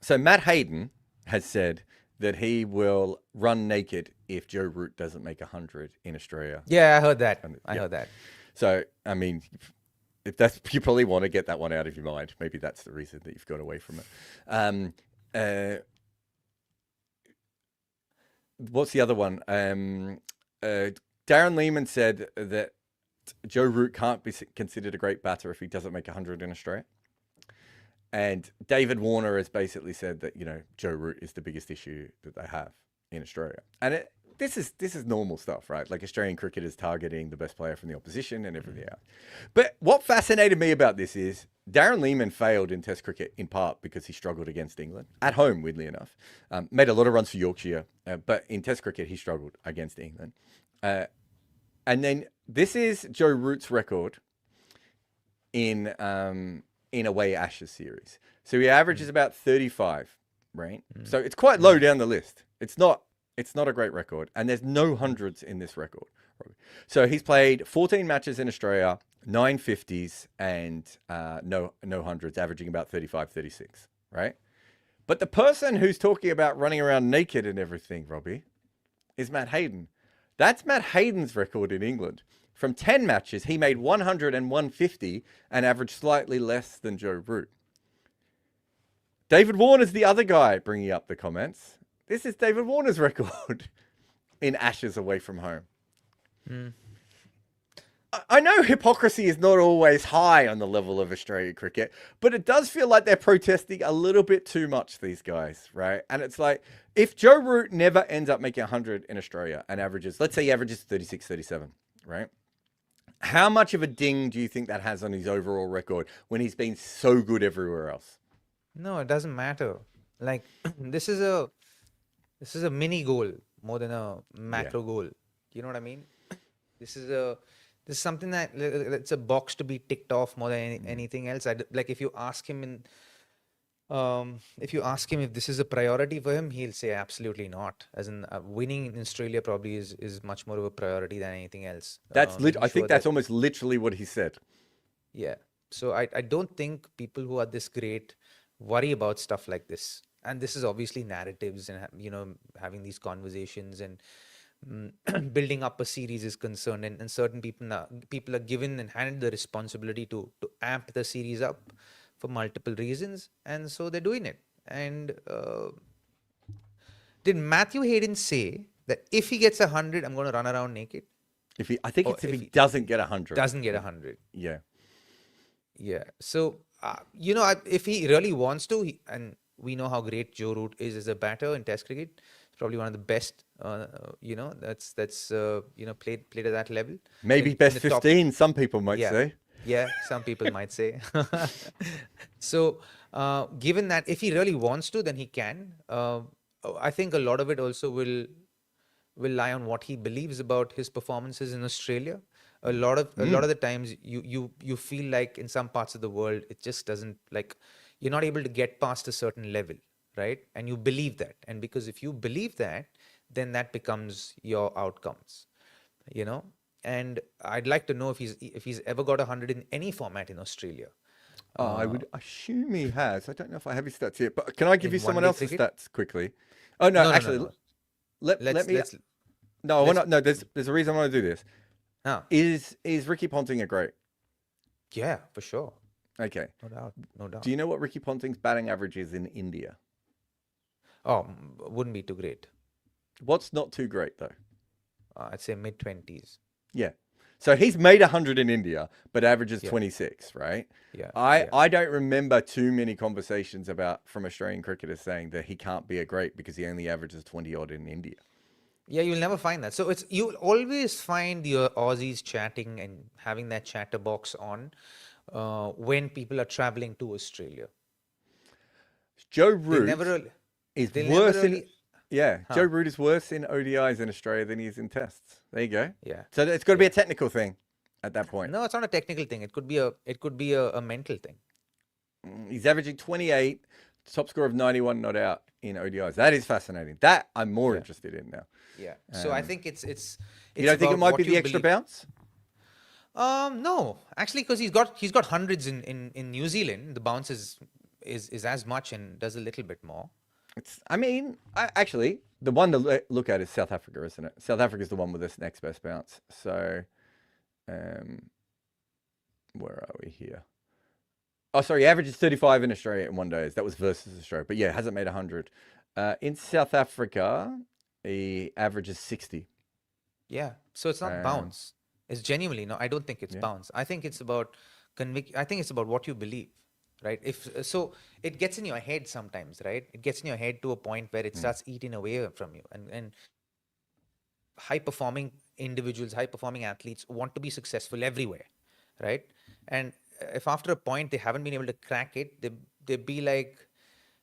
So Matt Hayden has said that he will run naked if Joe Root doesn't make 100 in Australia. Yeah, I heard that. I heard that. So, I mean, if that's, you probably want to get that one out of your mind. Maybe that's the reason that you've got away from it. What's the other one? Darren Lehman said that Joe Root can't be considered a great batter if he doesn't make 100 in Australia. And David Warner has basically said that, Joe Root is the biggest issue that they have in Australia. And this is normal stuff, right? Like, Australian cricketers targeting the best player from the opposition and everything else. But what fascinated me about this is Darren Lehman failed in Test cricket in part because he struggled against England at home, weirdly enough. Made a lot of runs for Yorkshire, but in Test cricket he struggled against England. And then this is Joe Root's record in away Ashes series. So he averages about 35, right? So it's quite low down the list. It's not a great record, and there's no hundreds in this record. So he's played 14 matches in Australia, 9 50s, and no hundreds, averaging about 35, 36, right? But the person who's talking about running around naked and everything, Robbie, is Matt Hayden. That's Matt Hayden's record in England. From 10 matches, he made 100 and 150 and averaged slightly less than Joe Root. David Warner's the other guy bringing up the comments. This is David Warner's record in Ashes away from home. I know hypocrisy is not always high on the level of Australian cricket, but it does feel like they're protesting a little bit too much, these guys, right? And it's like, if Joe Root never ends up making 100 in Australia and averages, let's say he averages 36, 37, right? How much of a ding do you think that has on his overall record when he's been so good everywhere else? No, it doesn't matter. Like this is a mini goal more than a macro goal. You know what I mean? This is something that it's a box to be ticked off more than anything else. Like if you ask him if this is a priority for him, he'll say absolutely not. As in winning in Australia probably is much more of a priority than anything else. I think that's almost literally what he said. Yeah. So I don't think people who are this great worry about stuff like this. And this is obviously narratives and, having these conversations and building up a series is concerned. And certain people are given and handed the responsibility to amp the series up for multiple reasons. And so they're doing it. And did Matthew Hayden say that if he gets 100, I'm going to run around naked? If he doesn't get 100. Doesn't get 100. Yeah. Yeah. So, if he really wants to, and we know how great Joe Root is as a batter in Test cricket, he's probably one of the best. That's played at that level. Maybe best 15. Some people might say. Yeah, some people might say. So, given that if he really wants to, then he can. I think a lot of it also will lie on what he believes about his performances in Australia. A lot of the times you feel like in some parts of the world it just doesn't, like, you're not able to get past a certain level, right? And you believe that, and because if you believe that, then that becomes your outcomes, And I'd like to know if he's ever got 100 in any format in Australia. I would assume he has. I don't know if I have his stats here, but can I give you someone else's stats quickly? Oh no, actually, no. Let me. No, there's a reason I want to do this. Is Ricky Ponting a great? Yeah, for sure. Okay. No doubt. Do you know what Ricky Ponting's batting average is in India? Oh, wouldn't be too great. What's not too great though? I'd say mid-20s. Yeah. So he's made 100 in India, but averages 26, right? Yeah. I don't remember too many conversations from Australian cricketers saying that he can't be a great because he only averages 20 odd in India. Yeah, you'll never find that. So you'll always find the Aussies chatting and having that chatterbox on when people are traveling to Australia. Joe Root is worse Joe Root is worse in ODIs in Australia than he is in tests. There you go. Yeah. So it's got to be a technical thing at that point. No, it's not a technical thing. It could be a mental thing. He's averaging 28, top score of 91 not out in ODIs. That is fascinating. That I'm more interested in now. Yeah. So I think it's you don't think it might be the extra bounce? No, actually, because he's got hundreds in New Zealand. The bounce is as much and does a little bit more. Actually, the one to look at is South Africa, isn't it? South Africa is the one with this next best bounce. So, where are we here? Oh, sorry, he averages 35 in Australia in 1 day. That was versus Australia. But yeah, hasn't made 100. In South Africa, he averages 60. Yeah, so it's not bounce. It's genuinely, no, I don't think it's bounce. I think it's about I think it's about what you believe, right? So it gets in your head sometimes, right? It gets in your head to a point where it starts eating away from you. And high-performing individuals, high-performing athletes want to be successful everywhere, right? And if after a point they haven't been able to crack it, they'd be like,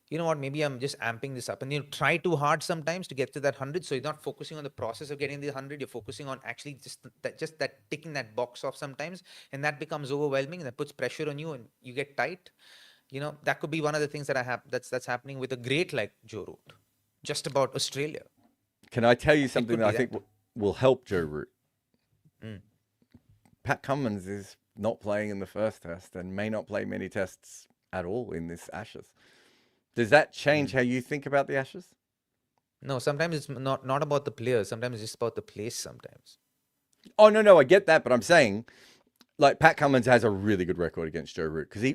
you know what, maybe I'm just amping this up. And you try too hard sometimes to get to that 100. So you're not focusing on the process of getting the 100. You're focusing on actually just that ticking that box off sometimes. And that becomes overwhelming and that puts pressure on you and you get tight. That could be one of the things that's happening with a great like Joe Root, just about Australia. Can I tell you something that I think will help Joe Root? Pat Cummins is not playing in the first test and may not play many tests at all in this Ashes. Does that change how you think about the Ashes? No, sometimes it's not about the players. Sometimes it's just about the place sometimes. Oh, no, I get that, but I'm saying, like, Pat Cummins has a really good record against Joe Root because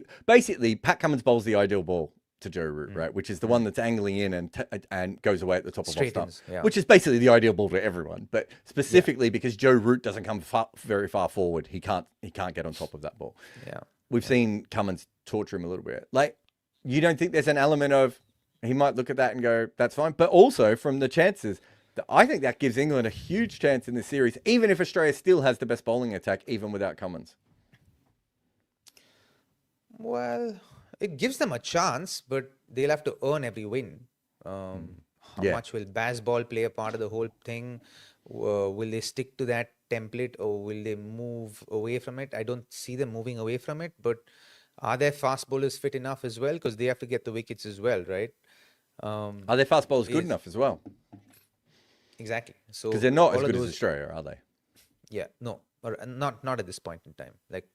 Pat Cummins bowls the ideal ball to Joe Root, right? Which is the one that's angling in and goes away at the top of off stump, which is basically the ideal ball to everyone. But specifically because Joe Root doesn't come very far forward, he can't get on top of that ball. Yeah, we've seen Cummins torture him a little bit. Like, you don't think there's an element of he might look at that and go, that's fine, but also from the chances. I think that gives England a huge chance in this series, even if Australia still has the best bowling attack, even without Cummins. Well, it gives them a chance, but they'll have to earn every win. How much will Bazball play a part of the whole thing? Will they stick to that template or will they move away from it? I don't see them moving away from it, but are their fast bowlers fit enough as well? Because they have to get the wickets as well, right? Are their fast bowlers good enough as well? Exactly. So because they're not as good as Australia, are they? Yeah, no, or not at this point in time. Like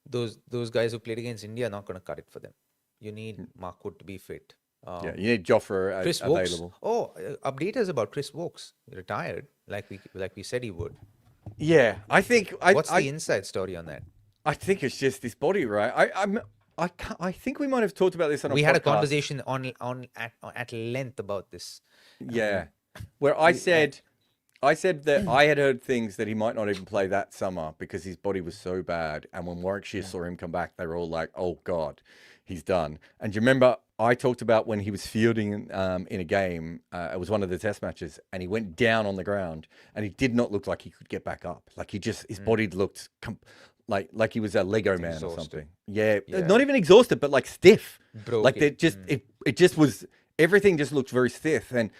those guys who played against India are not going to cut it for them. You need Mark Wood to be fit. You need Jofra available. Updaters about Chris Wokes retired, like we said he would. Yeah, I think. What's the inside story on that? I think it's just this body, right? I think we might have talked about this on a podcast. We had a conversation at length about this. Yeah. Where I said that I had heard things that he might not even play that summer because his body was so bad. And when Warwickshire saw him come back, they were all like, oh, God, he's done. And do you remember I talked about when he was fielding in a game, it was one of the test matches, and he went down on the ground and he did not look like he could get back up. Like his body looked like he was a Lego man or something. Yeah, not even exhausted, but like stiff. Like it just was, everything just looked very stiff. And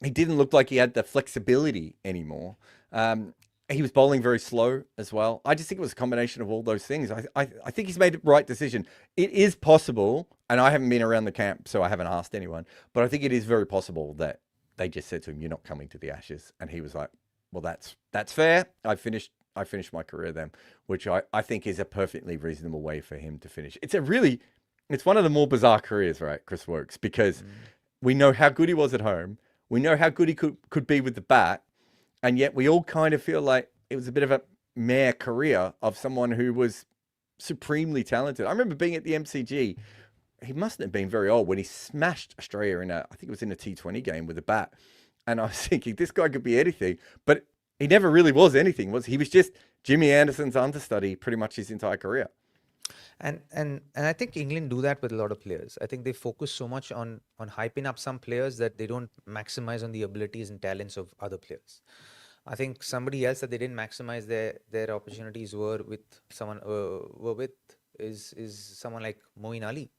he didn't look like he had the flexibility anymore. He was bowling very slow as well. I just think it was a combination of all those things. I think he's made the right decision. It is possible, and I haven't been around the camp, so I haven't asked anyone, but I think it is very possible that they just said to him, you're not coming to the Ashes. And he was like, well, that's fair. I finished my career then, which I think is a perfectly reasonable way for him to finish. It's one of the more bizarre careers, right, Chris Wokes, because we know how good he was at home. We know how good he could be with the bat, and yet we all kind of feel like it was a bit of a meh career of someone who was supremely talented. I remember being at the MCG. He mustn't have been very old when he smashed Australia I think it was in a T20 game with a bat. And I was thinking, this guy could be anything, but he never really was anything. He was just Jimmy Anderson's understudy pretty much his entire career. And I think England do that with a lot of players. I think they focus so much on hyping up some players that they don't maximize on the abilities and talents of other players. I think somebody else that they didn't maximize their opportunities were someone like Moeen Ali,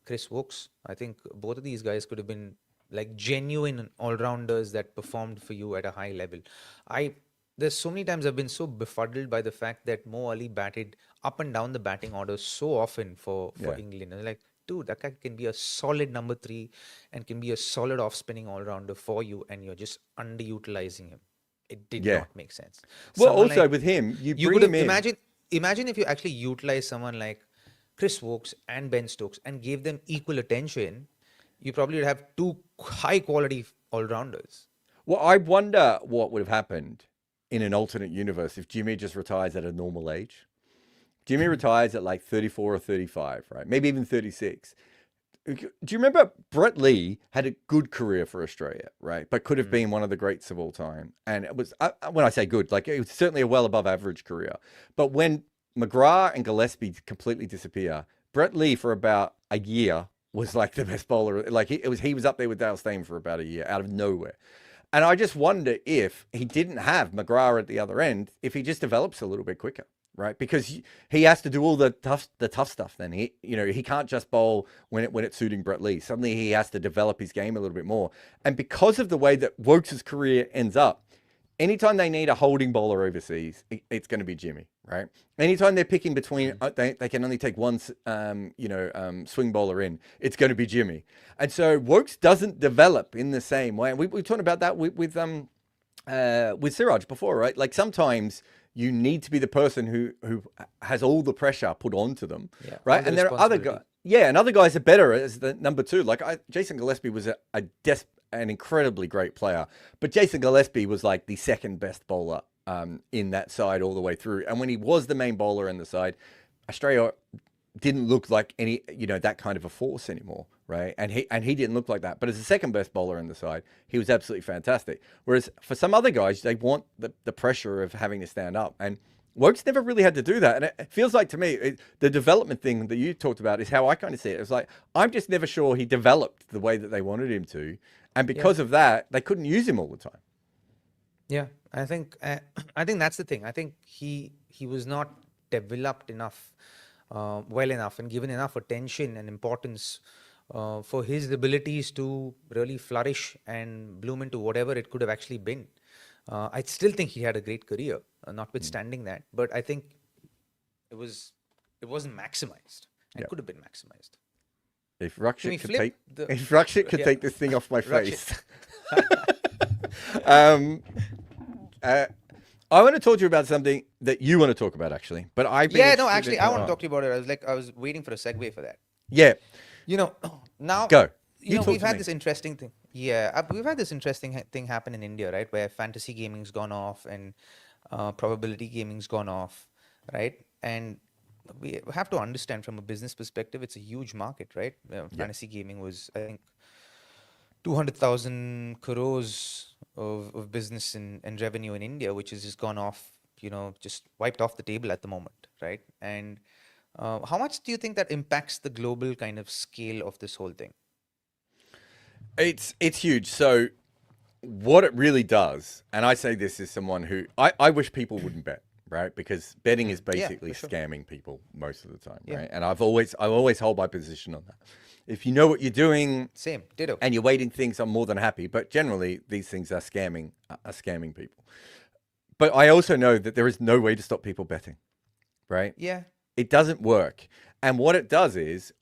Chris Wokes. I think both of these guys could have been like genuine all-rounders that performed for you at a high level. There's so many times I've been so befuddled by the fact that Mo Ali batted up and down the batting order so often for England. And like, dude, that guy can be a solid number 3 and can be a solid off-spinning all-rounder for you, and you're just underutilizing him. It did not make sense. Well, someone also with him, you bring him in. Imagine if you actually utilize someone like Chris Wokes and Ben Stokes and gave them equal attention, you probably would have 2 high-quality all-rounders. Well, I wonder what would have happened in an alternate universe if Jimmy just retires at a normal age. Jimmy retires at like 34 or 35, right? Maybe even 36. Do you remember Brett Lee had a good career for Australia, right? But could have been one of the greats of all time. And it was, when I say good, like it was certainly a well above average career. But when McGrath and Gillespie completely disappear, Brett Lee for about a year was like the best bowler. Like he was up there with Dale Steyn for about a year out of nowhere. And I just wonder if he didn't have McGrath at the other end, if he just develops a little bit quicker, right? Because he has to do all the tough stuff. Then he can't just bowl when it's suiting Brett Lee. Suddenly he has to develop his game a little bit more. And because of the way that Wokes' career ends up, anytime they need a holding bowler overseas, it's going to be Jimmy, right? Anytime they're picking between, they can only take one, swing bowler in, it's going to be Jimmy. And so Wokes doesn't develop in the same way. And we talked about that with Siraj before, right? Like sometimes you need to be the person who has all the pressure put onto them, right? And there are other guys. Yeah, and other guys are better as the number 2. Like Jason Gillespie was an incredibly great player, but Jason Gillespie was like the second best bowler in that side all the way through. And when he was the main bowler in the side, Australia didn't look like any, that kind of a force anymore, right? And he didn't look like that. But as the second best bowler in the side, he was absolutely fantastic. Whereas for some other guys, they want the pressure of having to stand up. And Wokes never really had to do that. And it feels like to me, the development thing that you talked about is how I kind of see it. It's like, I'm just never sure he developed the way that they wanted him to. And because of that, they couldn't use him all the time. Yeah, I think that's the thing. I think he was not developed enough, well enough, and given enough attention and importance for his abilities to really flourish and bloom into whatever it could have actually been. I still think he had a great career, notwithstanding that. But I think it wasn't maximized. It could have been maximized. If Rakshit could take this thing off my face. I want to talk to you about something that you want to talk about, actually. But I want to talk to you about it. I was waiting for a segue for that. Yeah. Now go. We've had this interesting thing. Yeah, we've had this interesting thing happen in India, right? Where fantasy gaming's gone off and probability gaming's gone off, right? And we have to understand from a business perspective, it's a huge market, right? Fantasy gaming was, I think, 200,000 crores of business and revenue in India, which has just gone off, just wiped off the table at the moment, right? And how much do you think that impacts the global kind of scale of this whole thing? It's huge. So what it really does, and I say this as someone who, I wish people wouldn't bet, right? Because betting is basically scamming people most of the time, right? And I always hold my position on that. If you know what you're doing, same, ditto, and you're waiting things, I'm more than happy. But generally, these things are scamming people. But I also know that there is no way to stop people betting, right? Yeah. It doesn't work. And what it does is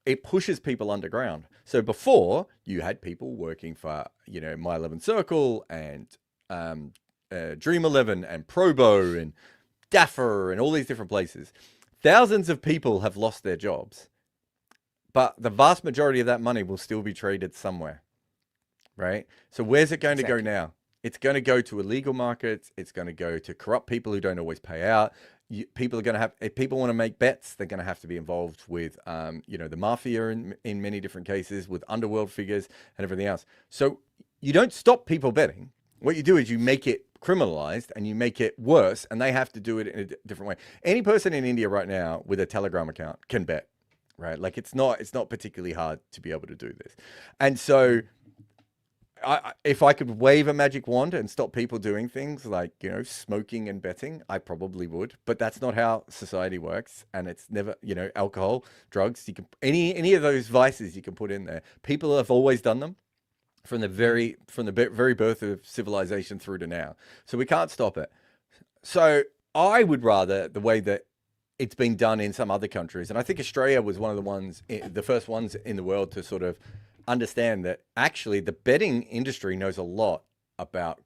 it pushes people underground. So before, you had people working for, My 11 Circle and Dream 11 and Probo and Daffer and all these different places. Thousands of people have lost their jobs. But the vast majority of that money will still be traded somewhere, right? So where's it going to go now? It's going to go to illegal markets. It's going to go to corrupt people who don't always pay out. People are going to have, if people want to make bets, they're going to have to be involved with, the mafia in many different cases, with underworld figures and everything else. So you don't stop people betting. What you do is you make it criminalized and you make it worse, and they have to do it in a different way. Any person in India right now with a Telegram account can bet. Right, like it's not particularly hard to be able to do this, and so if I could wave a magic wand and stop people doing things like smoking and betting, I probably would. But that's not how society works, and it's never alcohol, drugs. You can any of those vices you can put in there. People have always done them from the very birth of civilization through to now. So we can't stop it. So I would rather the way that it's been done in some other countries. And I think Australia was one of the first ones in the world to sort of understand that actually the betting industry knows a lot about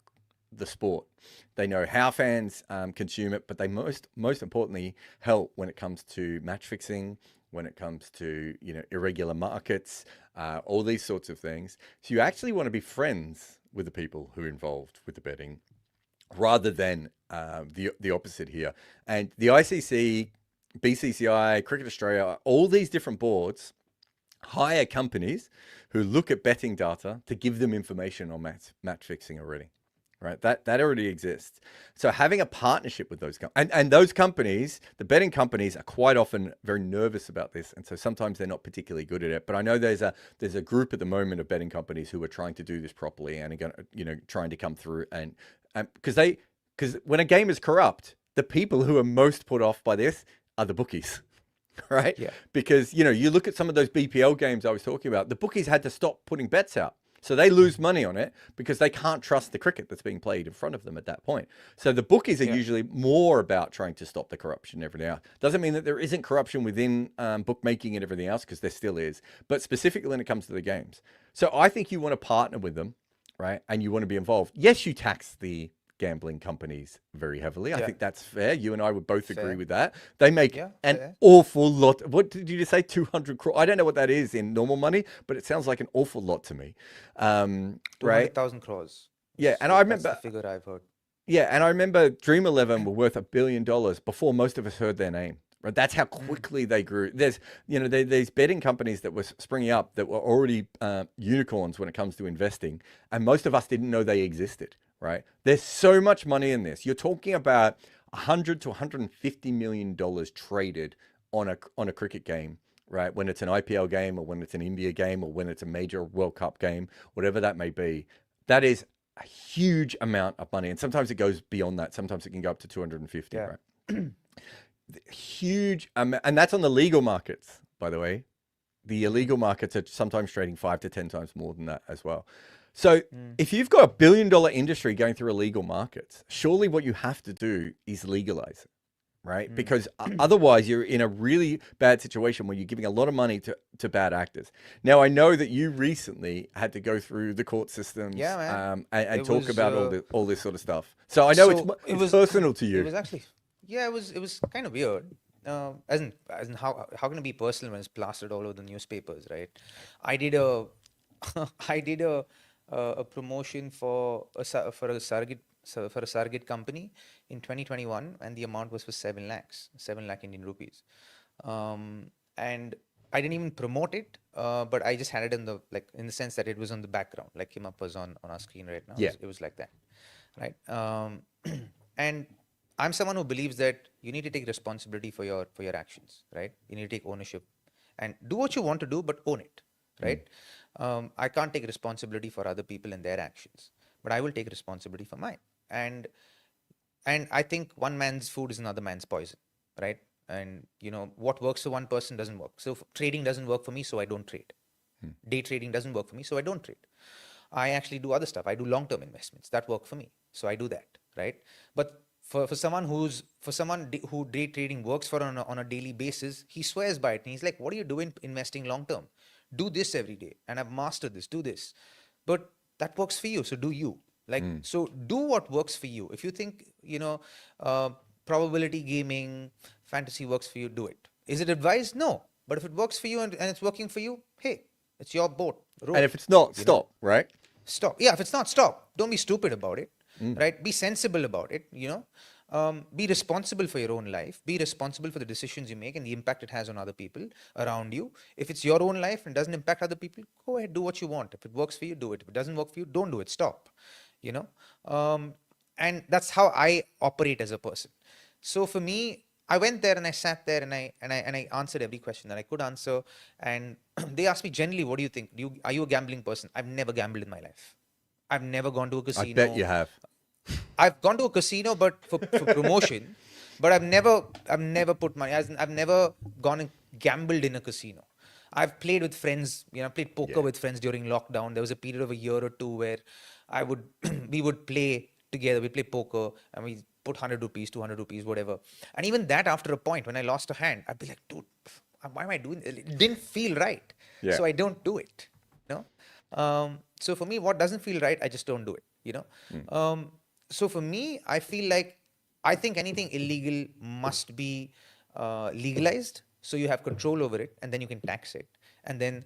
the sport. They know how fans consume it, but they most importantly help when it comes to match fixing, when it comes to irregular markets, all these sorts of things. So you actually want to be friends with the people who are involved with the betting, rather than the opposite here. And the ICC, BCCI, Cricket Australia, all these different boards hire companies who look at betting data to give them information on match fixing already, right? That already exists. So having a partnership with those and those companies, the betting companies, are quite often very nervous about this, and so sometimes they're not particularly good at it. But I know there's a group at the moment of betting companies who are trying to do this properly and are going trying to come through and because when a game is corrupt, the people who are most put off by this are the bookies, right? Yeah. Because, you look at some of those BPL games I was talking about, the bookies had to stop putting bets out. So they lose money on it because they can't trust the cricket that's being played in front of them at that point. So the bookies are usually more about trying to stop the corruption and everything else. Doesn't mean that there isn't corruption within bookmaking and everything else, because there still is, but specifically when it comes to the games. So I think you want to partner with them, right? And you want to be involved. Yes, you tax the gambling companies very heavily. I think that's fair. You and I would both agree with that. They make an awful lot. What did you just say? 200 crore? I don't know what that is in normal money, but it sounds like an awful lot to me. Right? 200,000 crores. Yeah, and I remember that's the figure I've heard. Yeah, and I remember Dream 11 were worth $1 billion before most of us heard their name. Right, that's how quickly they grew. There's, these betting companies that were springing up that were already unicorns when it comes to investing, and most of us didn't know they existed. Right, there's so much money in this. You're talking about $100 to $150 million traded on a cricket game. Right, when it's an IPL game or when it's an India game or when it's a major World Cup game, whatever that may be, that is a huge amount of money, and sometimes it goes beyond that. Sometimes it can go up to 250. Yeah. Right, huge amount, and that's on the legal markets, by the way. The illegal markets are sometimes trading 5 to 10 times more than that as well. So if you've got $1 billion industry going through illegal markets, surely what you have to do is legalize it. Right, because otherwise you're in a really bad situation where you're giving a lot of money to bad actors. Now I know that you recently had to go through the court systems, Yeah, man. and It talk was, about all this sort of stuff. So I know So it's personal to It you. was actually, yeah, it was kind of weird. As in how can it be personal when it's plastered all over the newspapers, right? I did a I did a promotion for a surrogate company in 2021, and the amount was for 7 lakhs, 7 lakh Indian rupees. And I didn't even promote it, but I just had it in the sense that it was on the background, like KimAppa was on our screen right now. Yeah. It was like that, right? And I'm someone who believes that you need to take responsibility for your actions, right? You need to take ownership and do what you want to do, but own it, right? I can't take responsibility for other people and their actions, but I will take responsibility for mine. And I think one man's food is another man's poison, right? And what works for one person doesn't work. So if trading doesn't work for me, so I don't trade. Day trading doesn't work for me, so I don't trade. I actually do other stuff. I do long-term investments that work for me, so I do that, right? But for someone who day trading works for on a daily basis, he swears by it, and he's like, "What are you doing investing long-term? Do this every day, and I've mastered this. Do this." But that works for you, so do you. So do what works for you. If you think probability gaming, fantasy works for you, do it. Is it advised? No. But if it works for you and it's working for you, hey, it's your boat. Row. And if it's not, stop. Right. Stop. Yeah, if it's not, stop. Don't be stupid about it, right? Be sensible about it, be responsible for your own life. Be responsible for the decisions you make and the impact it has on other people around you. If it's your own life and doesn't impact other people, go ahead, do what you want. If it works for you, do it. If it doesn't work for you, don't do it. Stop, and that's how I operate as a person. So for me, I went there and I sat there and I answered every question that I could answer. And they asked me generally, what do you think? Are you a gambling person? I've never gambled in my life. I've never gone to a casino. I bet you have. I've gone to a casino, but for promotion. But I've never put money. I've never gone and gambled in a casino. I've played with friends. Played poker with friends during lockdown. There was a period of a year or two where we would play together. We play poker and we put 100 rupees, 200 rupees, whatever. And even that, after a point, when I lost a hand, I'd be like, dude, why am I doing it? It didn't feel right. Yeah. So I don't do it. So for me, what doesn't feel right, I just don't do it. So for me, I think anything illegal must be legalized, so you have control over it, and then you can tax it. And then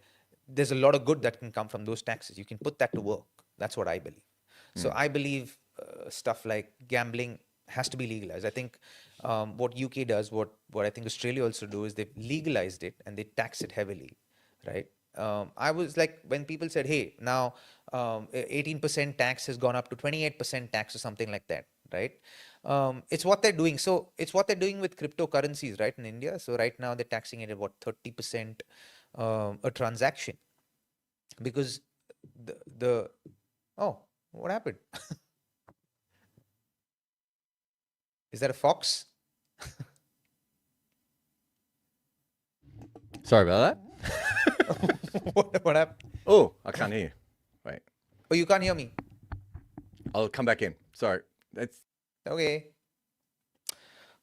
there's a lot of good that can come from those taxes. You can put that to work. That's what I believe. So I believe stuff like gambling has to be legalized. I think what UK does, what I think Australia also do, is they've legalized it and they tax it heavily, right? I was like, when people said, hey, now 18% tax has gone up to 28% tax or something like that, right? It's what they're doing. So it's what they're doing with cryptocurrencies, right, in India. So right now they're taxing it at 30% a transaction, because oh, what happened? Is that a fox? Sorry about that. What happened? Oh, I can't hear you. Wait. Oh, you can't hear me. I'll come back in. Sorry. That's Okay.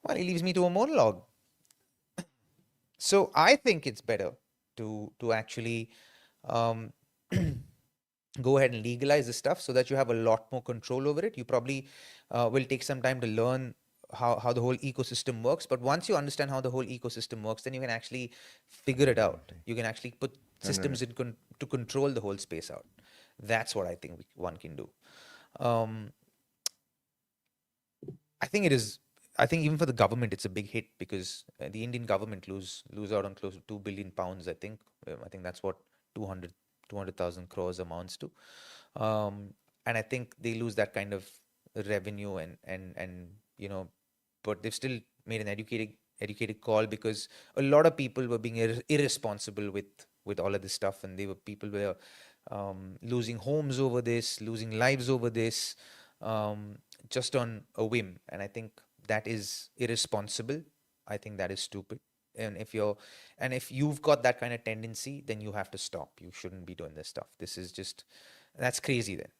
Well, he leaves me to a monologue. So I think it's better to actually go ahead and legalize this stuff so that you have a lot more control over it. You probably will take some time to learn how the whole ecosystem works. But once you understand how the whole ecosystem works, then you can actually figure it out. You can actually put systems to control the whole space out. That's what I think one can do. I think it is. I think even for the government, it's a big hit because the Indian government lose out on close to £2 billion. I think that's what 200,000 crores amounts to, and I think they lose that kind of revenue and but they've still made an educated call because a lot of people were being irresponsible with all of this stuff, and people were losing homes over this, losing lives over this, just on a whim. And I think that is irresponsible. I think that is stupid. And if you've got that kind of tendency, then you have to stop. You shouldn't be doing this stuff. That's crazy then.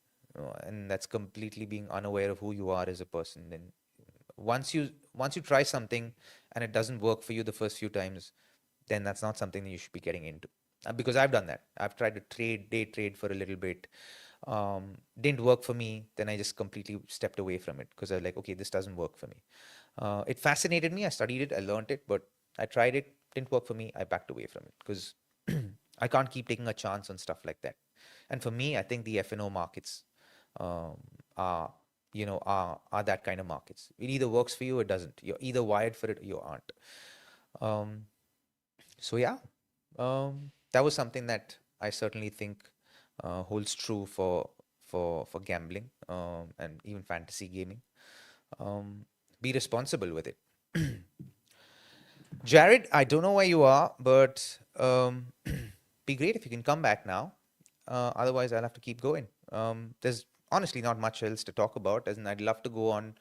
And that's completely being unaware of who you are as a person. Then once you try something and it doesn't work for you the first few times, then that's not something that you should be getting into. Because I've done that. I've tried to day trade for a little bit. Didn't work for me. Then I just completely stepped away from it because I was like, okay, this doesn't work for me. It fascinated me. I studied it. I learned it, but I tried it. Didn't work for me. I backed away from it because I can't keep taking a chance on stuff like that. And for me, I think the F&O markets are that kind of markets. It either works for you or it doesn't. You're either wired for it or you aren't. So yeah, that was something that I certainly think holds true for gambling and even fantasy gaming. Be responsible with it. Jarrod, I don't know where you are, but be great if you can come back now. Otherwise, I'll have to keep going. There's honestly not much else to talk about, and I'd love to go on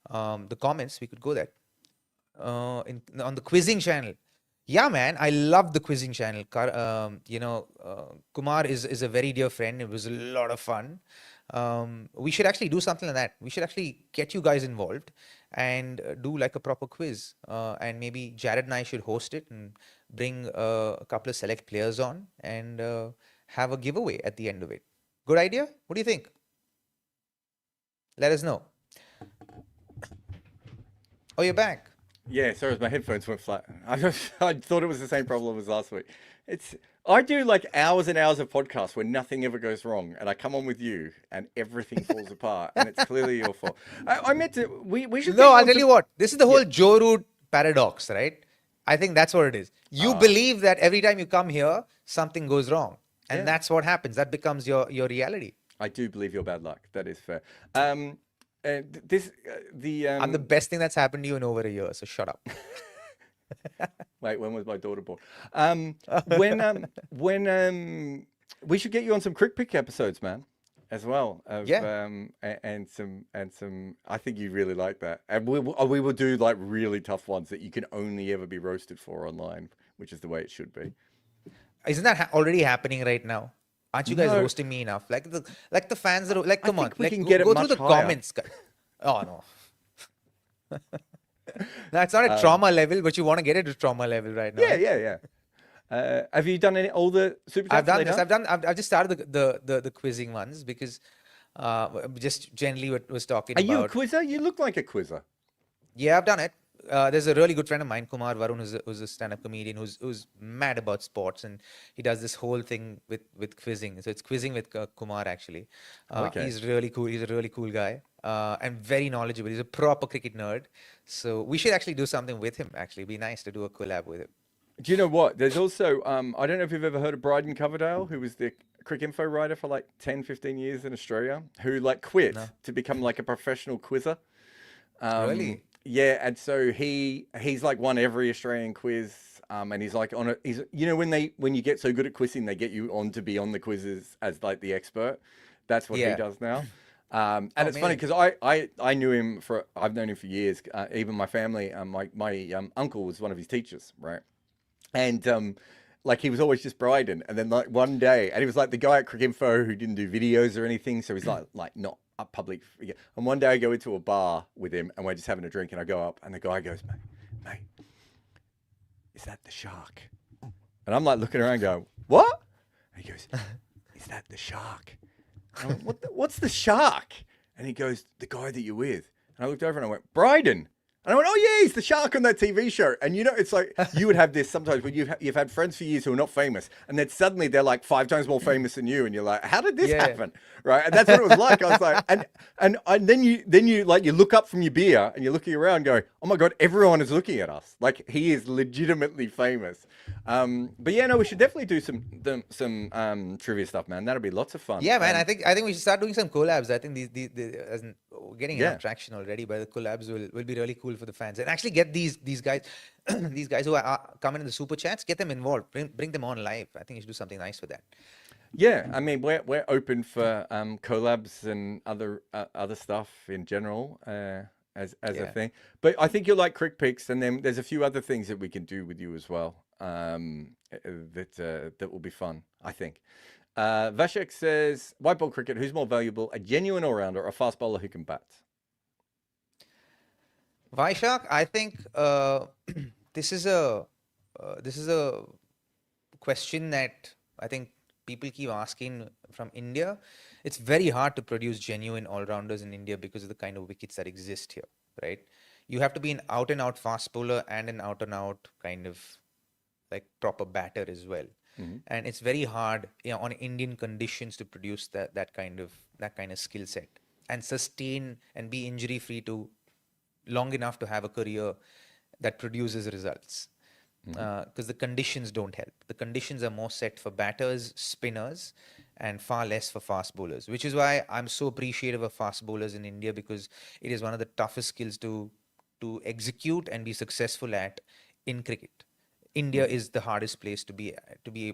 the comments. We could go there on the quizzing channel. Yeah, man, I love the quizzing channel. Kumar is a very dear friend. It was a lot of fun. We should actually do something like that. We should actually get you guys involved and do like a proper quiz. And maybe Jarrod and I should host it and bring a couple of select players on and have a giveaway at the end of it. Good idea? What do you think? Let us know. Oh, you're back. Yeah, sorry, my headphones went flat. I thought it was the same problem as last week. I do like hours and hours of podcasts where nothing ever goes wrong, and I come on with you, and everything falls apart, and it's clearly your fault. I meant to. We should. No, I'll tell you what. This is the whole Joe Root paradox, right? I think that's what it is. You believe that every time you come here, something goes wrong, and that's what happens. That becomes your reality. I do believe you're bad luck. That is fair. I'm the best thing that's happened to you in over a year, so shut up. Wait, when was my daughter born? When we should get you on some Crick Pick episodes, man, as well. And some. I think you really like that, and we will do like really tough ones that you can only ever be roasted for online, which is the way it should be. Isn't that already happening right now? Aren't you guys roasting me enough? Like the fans that are like, come on, like go through the comments. Oh no. No, it's not a trauma level, but you want to get it to trauma level right now. Yeah. Have you done all the super chats? I've done this. I've just started the quizzing ones because just generally what was talking about. Are you a quizzer? You look like a quizzer. Yeah, I've done it. There's a really good friend of mine, Kumar Varun, who's a stand-up comedian who's mad about sports, and he does this whole thing with quizzing. So it's quizzing with Kumar actually. Okay. He's really cool. He's a really cool guy and very knowledgeable. He's a proper cricket nerd. So we should actually do something with him. Actually, it'd be nice to do a collab with him. Do you know what? There's also I don't know if you've ever heard of Bryden Coverdale, who was the Crick Info writer for like 10, 15 years in Australia, who like quit to become like a professional quizzer. Really? Yeah, and so he's like won every Australian quiz, and he's like when you get so good at quizzing, they get you on to be on the quizzes as like the expert. That's what he does now. And it's funny because I knew him I've known him for years. Even my family, my uncle was one of his teachers, right? And like he was always just Bryden, and then like one day, and he was like the guy at Crick Info who didn't do videos or anything, so he's like not a public figure. And one day I go into a bar with him, and we're just having a drink, and I go up, and the guy goes, mate, is that the shark? And I'm like looking around going, what? And he goes, is that the shark? And I went, what's the shark? And he goes, the guy that you're with. And I looked over and I went, Bryden. And I went, oh yeah, he's the shark on that TV show. And you know, it's like you would have this sometimes when you've had friends for years who are not famous, and then suddenly they're like 5 times more famous than you, and you're like, how did this Yeah. happen? Right? And that's what it was like. I was like, and then you like you look up from your beer and you're looking around, and go, oh my god, everyone is looking at us. Like he is legitimately famous. But yeah, no, we should definitely do some trivia stuff, man. That'll be lots of fun. Yeah, man. I think we should start doing some collabs. I think we're getting Yeah. enough traction already, but the collabs will be really cool for the fans, and actually get these guys these guys who are coming in the super chats, get them involved, bring them on live. I think you should do something nice with that. Yeah, I mean we're open for collabs and other stuff in general as a thing. But I think you'll like Crick Picks, and then there's a few other things that we can do with you as well. That will be fun, I think. Vashek says, white ball cricket, who's more valuable, a genuine all-rounder or a fast bowler who can bat? Vaishak, I think this is a question that I think people keep asking from India. It's very hard to produce genuine all-rounders in India because of the kind of wickets that exist here, right? You have to be an out-and-out fast bowler and an out-and-out kind of like proper batter as well. And it's very hard, on Indian conditions to produce that kind of skill set and sustain and be injury free to long enough to have a career that produces results. Because the conditions don't help. The conditions are more set for batters, spinners, and far less for fast bowlers, which is why I'm so appreciative of fast bowlers in India, because it is one of the toughest skills to execute and be successful at in cricket. India is the hardest place to be.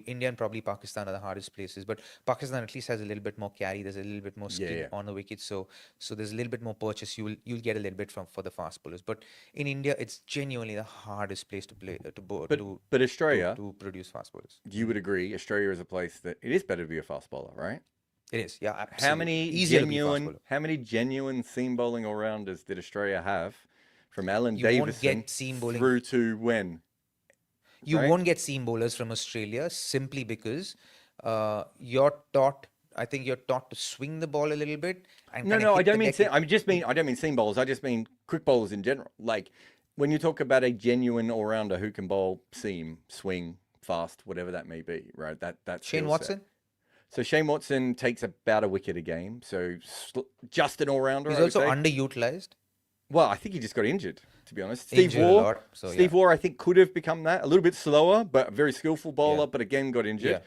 India and probably Pakistan are the hardest places, but Pakistan at least has a little bit more carry. There's a little bit more skill on the wicket, so there's a little bit more purchase. You'll get a little bit for the fast bowlers, but in India it's genuinely the hardest place to play But Australia, to produce fast bowlers. You would agree Australia is a place that it is better to be a fast bowler, right? It is, yeah. Absolutely. How many genuine seam bowling all rounders did Australia have from Alan You won't Davison get seam bowling. through to when? You right? won't get seam bowlers from Australia simply because you're taught. I think you're taught to swing the ball a little bit. And I don't mean I don't mean seam bowlers. I just mean quick bowlers in general. Like when you talk about a genuine all rounder who can bowl seam, swing, fast, whatever that may be, right? That's Shane Watson. So Shane Watson takes about a wicket a game. So just an all rounder. He's also underutilized. Well, I think he just got injured, to be honest. Steve Waugh, I think, could have become that. A little bit slower, but a very skillful bowler, but again got injured. Yeah.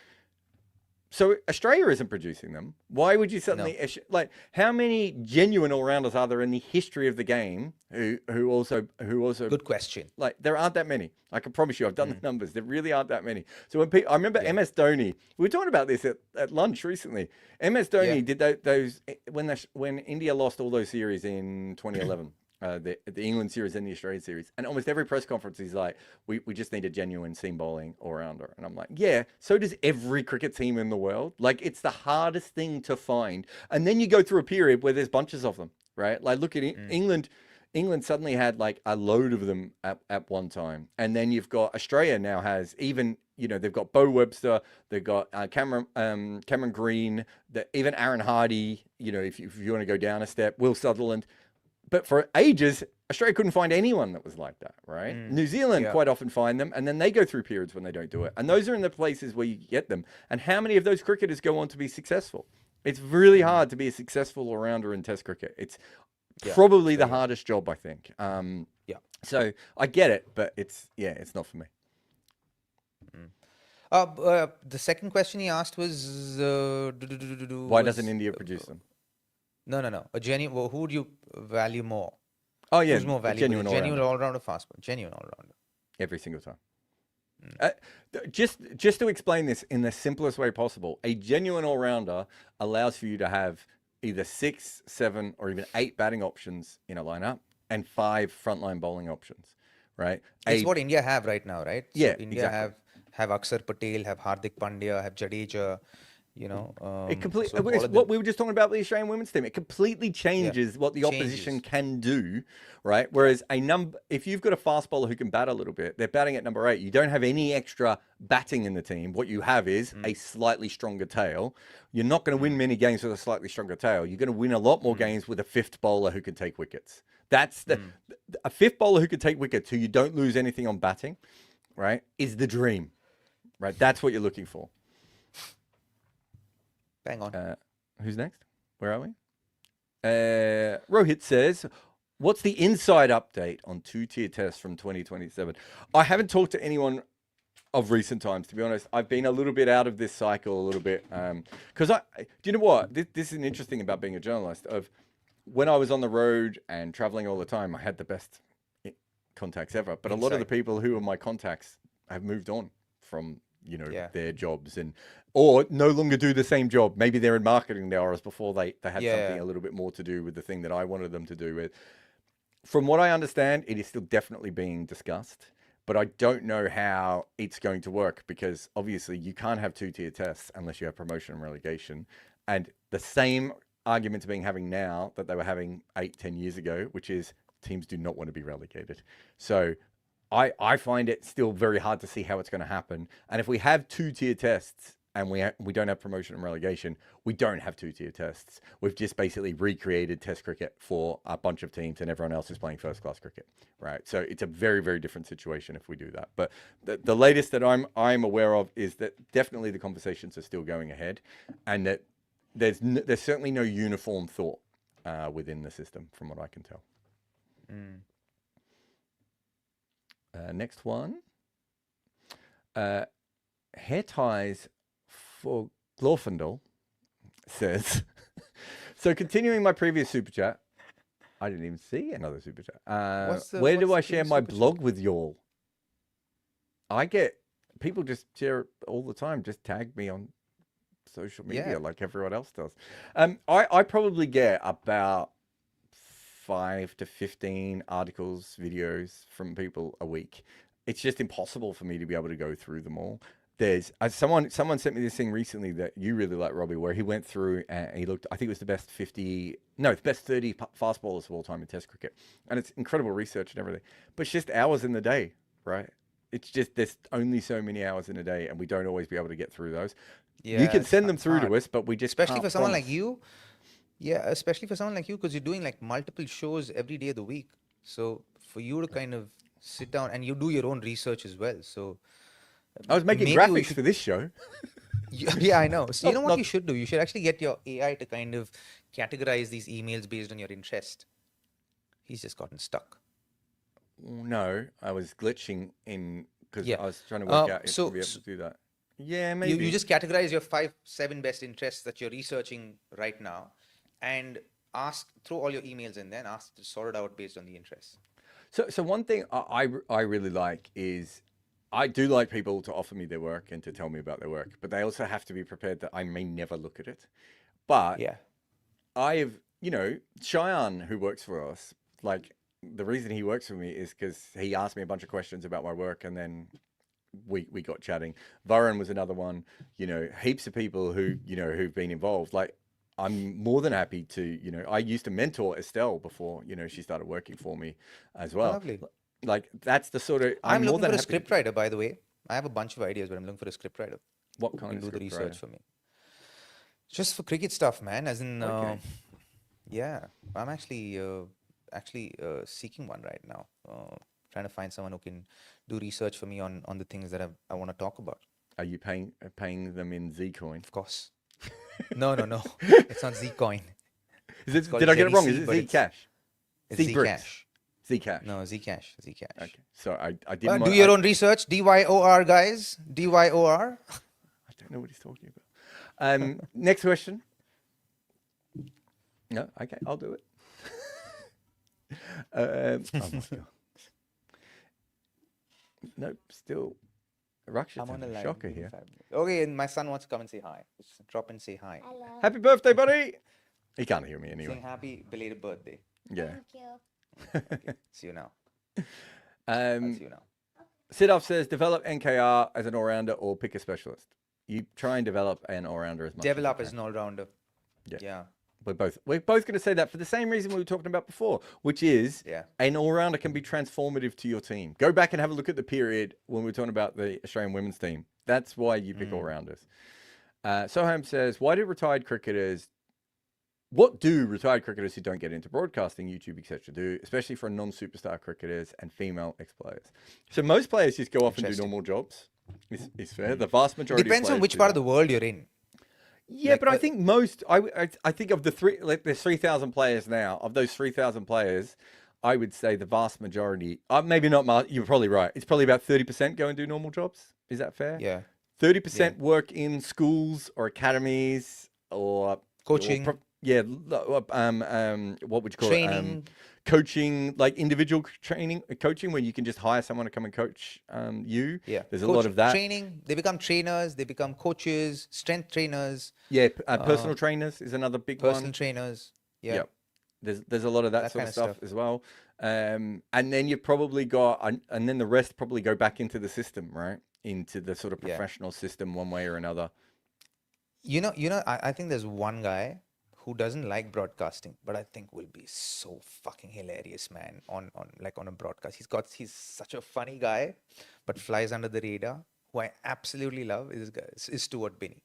So Australia isn't producing them. Why would you suddenly... Like, how many genuine all-rounders are there in the history of the game who also... Good question. Like, there aren't that many. I can promise you, I've done the numbers. There really aren't that many. So when I remember MS Dhoni... We were talking about this at lunch recently. MS Dhoni did those... When India lost all those series in 2011... the England series and the Australian series, and almost every press conference he's like, we just need a genuine seam bowling all-rounder. And I'm like, yeah, so does every cricket team in the world. Like, it's the hardest thing to find. And then you go through a period where there's bunches of them, right? Like, look at England. England suddenly had like a load of them at one time. And then you've got Australia now has even, they've got Bo Webster, they've got Cameron Green, even Aaron Hardy, if you want to go down a step, Will Sutherland. But for ages, Australia couldn't find anyone that was like that, right? New Zealand quite often find them, and then they go through periods when they don't do it. And those are in the places where you get them. And how many of those cricketers go on to be successful? It's really hard to be a successful all-rounder in Test cricket. It's probably the hardest job, I think. So I get it, but it's not for me. The second question he asked was... Why doesn't India produce them? No. A genuine. Who do you value more? Oh yeah, who's more valuable? Genuine all-rounder, fast bowler. Genuine all-rounder. Every single time. Just to explain this in the simplest way possible, a genuine all-rounder allows for you to have either 6, 7, or even 8 batting options in a lineup and 5 frontline bowling options, right? It's what India have right now, right? Yeah, so India have Akshar Patel, have Hardik Pandya, have Jadeja. You know, It completely. so all It's of the, what we were just talking about with the Australian women's team. It completely changes what the opposition changes. can do, right? Whereas if you've got a fast bowler who can bat a little bit, they're batting at number 8. You don't have any extra batting in the team. What you have is a slightly stronger tail. You're not going to win many games with a slightly stronger tail. You're going to win a lot more games with a fifth bowler who can take wickets. That's a fifth bowler who can take wickets, who you don't lose anything on batting, right? Is the dream, right? That's what you're looking for. Bang on. Who's next? Where are we? Rohit says, what's the inside update on 2-tier tests from 2027? I haven't talked to anyone of recent times, to be honest. I've been a little bit out of this cycle a little bit. Because do you know what? This is an interesting about being a journalist. Of when I was on the road and traveling all the time, I had the best contacts ever. But a lot of the people who are my contacts have moved on from their jobs or no longer do the same job. Maybe they're in marketing now, whereas before they had something a little bit more to do with the thing that I wanted them to do with. From what I understand, it is still definitely being discussed, but I don't know how it's going to work, because obviously you can't have 2-tier tests unless you have promotion and relegation. And the same arguments being having now that they were having 8-10 years ago, which is teams do not want to be relegated. So I find it still very hard to see how it's going to happen. And if we have 2-tier tests and we don't have promotion and relegation, we don't have 2-tier tests. We've just basically recreated test cricket for a bunch of teams, and everyone else is playing first-class cricket, right? So it's a very, very different situation if we do that. But the latest that I'm aware of is that definitely the conversations are still going ahead, and that there's certainly no uniform thought within the system, from what I can tell. Next one. Hair ties for Glorfindel says, so continuing my previous super chat, I didn't even see another super chat. Where do I share my blog with y'all? I get people just share it all the time. Just tag me on social media like everyone else does. I probably get about 5 to 15 articles, videos from people a week. It's just impossible for me to be able to go through them all. There's someone sent me this thing recently that you really like, Robbie, where he went through and he looked, I think it was the best 30 fast bowlers of all time in Test cricket. And it's incredible research and everything. But it's just hours in the day, right? It's just, there's only so many hours in a day, and we don't always be able to get through those. Yeah, you can send them through to us, but we just especially can't for someone promise. like you. Yeah, especially for someone like you, because you're doing like multiple shows every day of the week. So for you to kind of sit down, and you do your own research as well. So I was making graphics for this show. Yeah, I know. So you know what you should do? You should actually get your AI to kind of categorize these emails based on your interest. He's just gotten stuck. No, I was glitching in because I was trying to work out if we'll be able to do that. Yeah, maybe. You just categorize your 5-7 best interests that you're researching right now, and throw all your emails in there and ask to sort it out based on the interests. So one thing I really like is, I do like people to offer me their work and to tell me about their work, but they also have to be prepared that I may never look at it. But I've, Cheyenne, who works for us, like, the reason he works for me is because he asked me a bunch of questions about my work, and then we got chatting. Varun was another one, heaps of people who, who've been involved. Like, I'm more than happy to, I used to mentor Estelle before, she started working for me as well. Lovely. Like, that's the sort of, I'm more looking than for a happy script writer, by the way. I have a bunch of ideas, but I'm looking for a script writer. What kind of do the script research writer? for me? Just for cricket stuff, man. As in, yeah, I'm actually seeking one right now. Trying to find someone who can do research for me on the things that I want to talk about. Are you paying them in Zcoin? Of course. No. It's not Zcoin. Did I get it wrong? Is it Zcash? It's Zcash. Zcash. No, Zcash. Okay. So I didn't. Do your own research. DYOR, guys. DYOR. I don't know what he's talking about. Next question. No. Okay, I'll do it. Oh my god. Nope. Still. Rakshit's having a shocker here. Okay, and my son wants to come and say hi. Just drop and say hi. Hello. Happy birthday, buddy! He can't hear me anyway. Saying happy belated birthday. Yeah. Thank you. Okay, see you now. See you now. Sidolf says, develop NKR as an all-rounder or pick a specialist. You try and develop an all-rounder as much Develop as as you an all-rounder. can. Yeah. We're both going to say that for the same reason we were talking about before, which is an all-rounder can be transformative to your team. Go back and have a look at the period when we were talking about the Australian women's team. That's why you pick all-rounders. Soham says, what do retired cricketers who don't get into broadcasting, YouTube, etc. do, especially for non-superstar cricketers and female ex-players? So most players just go off and do normal jobs. Is fair. The vast majority Depends on which part of the world you're in. Yeah, like, but I think most, I think of the there's 3,000 players now. Of those 3,000 players, I would say the vast majority, maybe not, you're probably right. It's probably about 30% go and do normal jobs. Is that fair? Yeah. 30% work in schools or academies or coaching. What would you call training. it? Coaching, like individual coaching, where you can just hire someone to come and coach you. Yeah, there's a lot of that. Training. They become trainers. They become coaches, strength trainers. Yeah, personal trainers is another big one. Personal trainers. Yeah. Yep. There's a lot of that sort of stuff as well. And then you've probably got, and then the rest probably go back into the system, right? Into the sort of professional system one way or another. I think there's one guy who doesn't like broadcasting, but I think will be so fucking hilarious, man, on a broadcast. He's such a funny guy, but flies under the radar, who I absolutely love is Stuart Binney.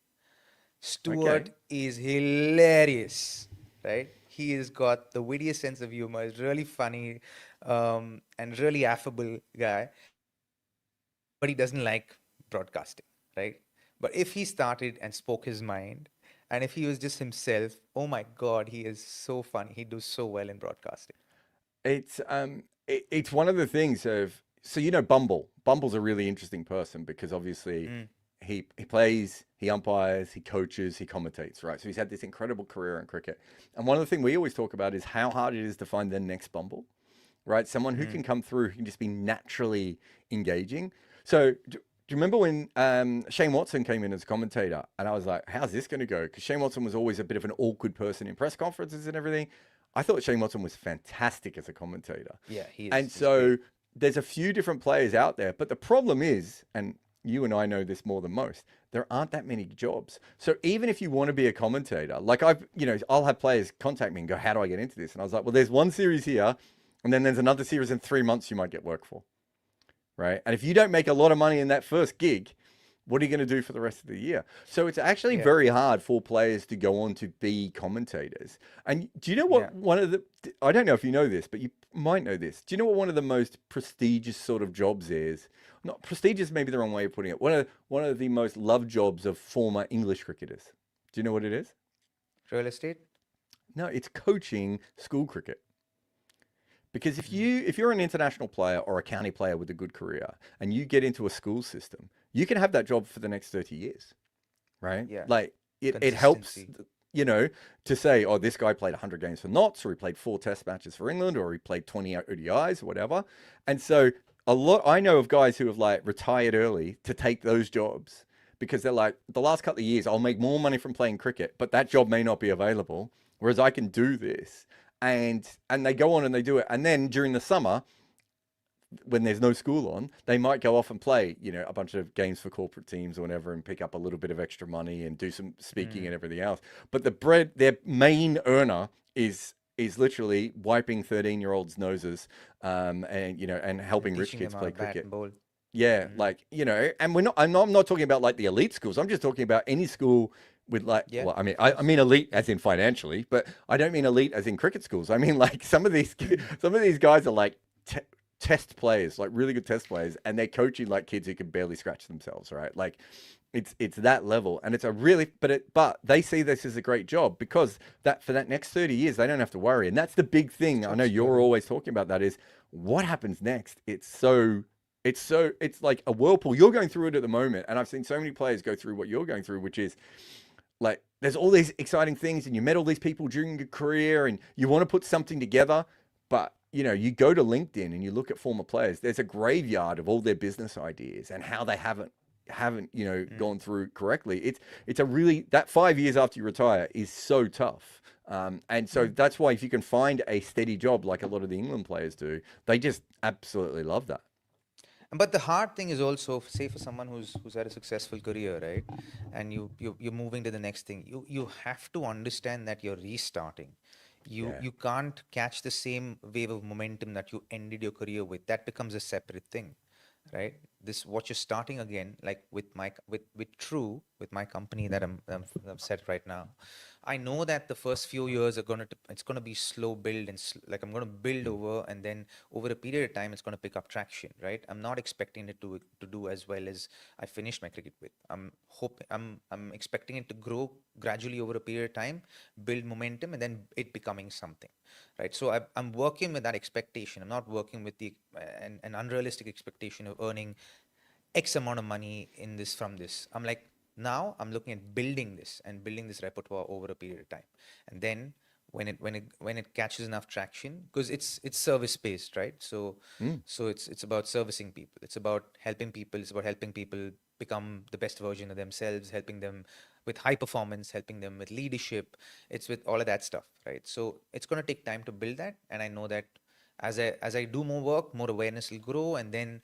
Stuart is hilarious, right? He has got the wittiest sense of humor, is really funny, and really affable guy, but he doesn't like broadcasting, right? But if he started and spoke his mind, and if he was just himself, oh my God, he is so funny. He does so well in broadcasting. It's one of the things of, so Bumble. Bumble's a really interesting person because obviously he plays, he umpires, he coaches, he commentates, right? So he's had this incredible career in cricket. And one of the things we always talk about is how hard it is to find the next Bumble, right? Someone who can come through, who can just be naturally engaging. So do you remember when Shane Watson came in as a commentator? And I was like, how's this going to go? Because Shane Watson was always a bit of an awkward person in press conferences and everything. I thought Shane Watson was fantastic as a commentator. Yeah, he is. And so there's a few different players out there. But the problem is, and you and I know this more than most, there aren't that many jobs. So even if you want to be a commentator, like I'll have players contact me and go, how do I get into this? And I was like, well, there's one series here, and then there's another series in 3 months you might get work for. Right. And if you don't make a lot of money in that first gig, what are you going to do for the rest of the year? So it's actually very hard for players to go on to be commentators. And do you know what I don't know if you know this, but you might know this. Do you know what one of the most prestigious sort of jobs is? Not prestigious, maybe the wrong way of putting it. One of the most loved jobs of former English cricketers. Do you know what it is? Real estate? No, it's coaching school cricket. Because if you're an international player or a county player with a good career and you get into a school system, you can have that job for the next 30 years, right? Yeah. Like it helps, to say, oh, this guy played 100 games for Notts, or he played 4 test matches for England, or he played 20 ODIs or whatever. And so I know of guys who have like retired early to take those jobs because they're like, the last couple of years, I'll make more money from playing cricket, but that job may not be available. Whereas I can do this. And they go on and they do it. And then during the summer, when there's no school on, they might go off and play, a bunch of games for corporate teams or whatever and pick up a little bit of extra money and do some speaking and everything else. But their main earner is literally wiping 13-year-olds' noses and helping rich kids play cricket. Yeah, and I'm not talking about like the elite schools. I'm just talking about any school with well, I mean elite as in financially, but I don't mean elite as in cricket schools. I mean like some of these guys are like test players, like really good test players, and they're coaching like kids who can barely scratch themselves, right? Like it's that level, and it's a really but they see this as a great job because for that next 30 years they don't have to worry, and that's the big thing. I know you're always talking about that is what happens next. It's like a whirlpool. You're going through it at the moment, and I've seen so many players go through what you're going through, which is like there's all these exciting things and you met all these people during your career and you want to put something together, but you go to LinkedIn and you look at former players, there's a graveyard of all their business ideas and how they haven't gone through correctly. It's a really, that 5 years after you retire is so tough. And so that's why if you can find a steady job like a lot of the England players do, they just absolutely love that. But the hard thing is also, say for someone who's had a successful career, right, and you're moving to the next thing, you have to understand that you're restarting. You Yeah. you can't catch the same wave of momentum that you ended your career with. That becomes a separate thing, right? This what you're starting again, like with True, with my company that I'm set right now. I know that the first few years are it's gonna be slow build and like I'm gonna build over, and then over a period of time it's gonna pick up traction, right? I'm not expecting it to do as well as I finished my cricket with. I'm expecting it to grow gradually over a period of time, build momentum, and then it becoming something, right? So I'm working with that expectation. I'm not working with an unrealistic expectation of earning X amount of money in this from this. I'm like, now I'm looking at building this and building this repertoire over a period of time, and then when it catches enough traction, because it's service based, right? So Mm. so it's about servicing people. It's about helping people. It's about helping people become the best version of themselves, helping them with high performance, helping them with leadership. It's with all of that stuff, right? So it's going to take time to build that, and I know that as I do more work, more awareness will grow, and then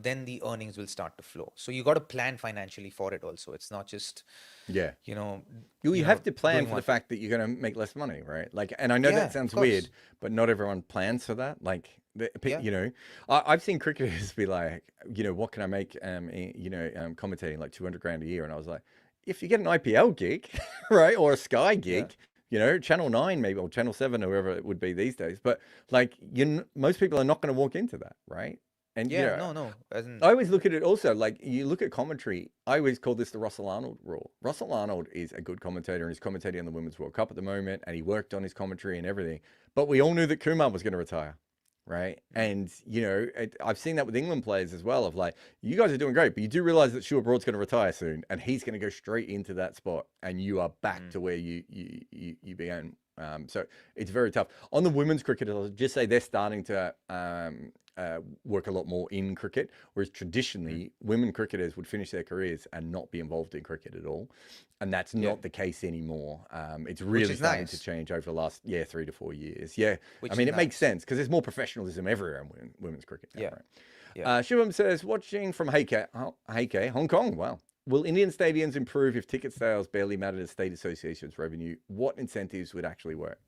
then the earnings will start to flow. So you got to plan financially for it also. It's not just Yeah. you know You have to plan doing for the one thing. fact that you're going to make less money, right? Like, and I know that Yeah, of sounds weird, course. but not everyone plans for that. Like, Yeah. I've seen cricketers be like, what can I make? Commentating like 200 grand a year, and I was like, if you get an IPL gig, right, or a Sky Yeah. gig, Channel 9 maybe or Channel 7, or whoever it would be these days, but like, most people are not going to walk into that, right? And Yeah. No, no. As in, I always look at it also like you look at commentary. I always call this the Russell Arnold rule. Russell Arnold is a good commentator and he's commentating on the Women's World Cup at the moment and he worked on his commentary and everything. But we all knew that Kumar was going to retire, right? mm, And, I've seen that with England players as well of like, you guys are doing great, but you do realize that Stuart Broad's going to retire soon and he's going to go straight into that spot and you are back mm, to where you began. So it's very tough. On the women's cricket, I'll just say they're starting to work a lot more in cricket, whereas mm. traditionally women cricketers would finish their careers and not be involved in cricket at all. And that's Yeah. not the case anymore. It's Which really is starting to nice. change over the last 3 to 4 years. Yeah, I Which is mean it makes nice. sense because there's more professionalism everywhere in women's cricket now, Yeah. right? Yeah. Shivam says, watching from Heike, Hong Kong. Wow. Will Indian stadiums improve if ticket sales barely matter to state associations' revenue? What incentives would actually work?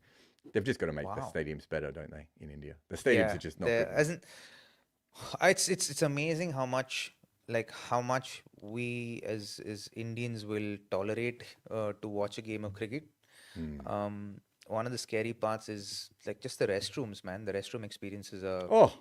They've just got to make the Wow. stadiums better, don't they, in India? The stadiums are Yeah. just not There good enough. isn't. It's amazing how much we as Indians will tolerate to watch a game of cricket. Hmm. One of the scary parts is like just the restrooms, man. The restroom experiences are, Oh, it's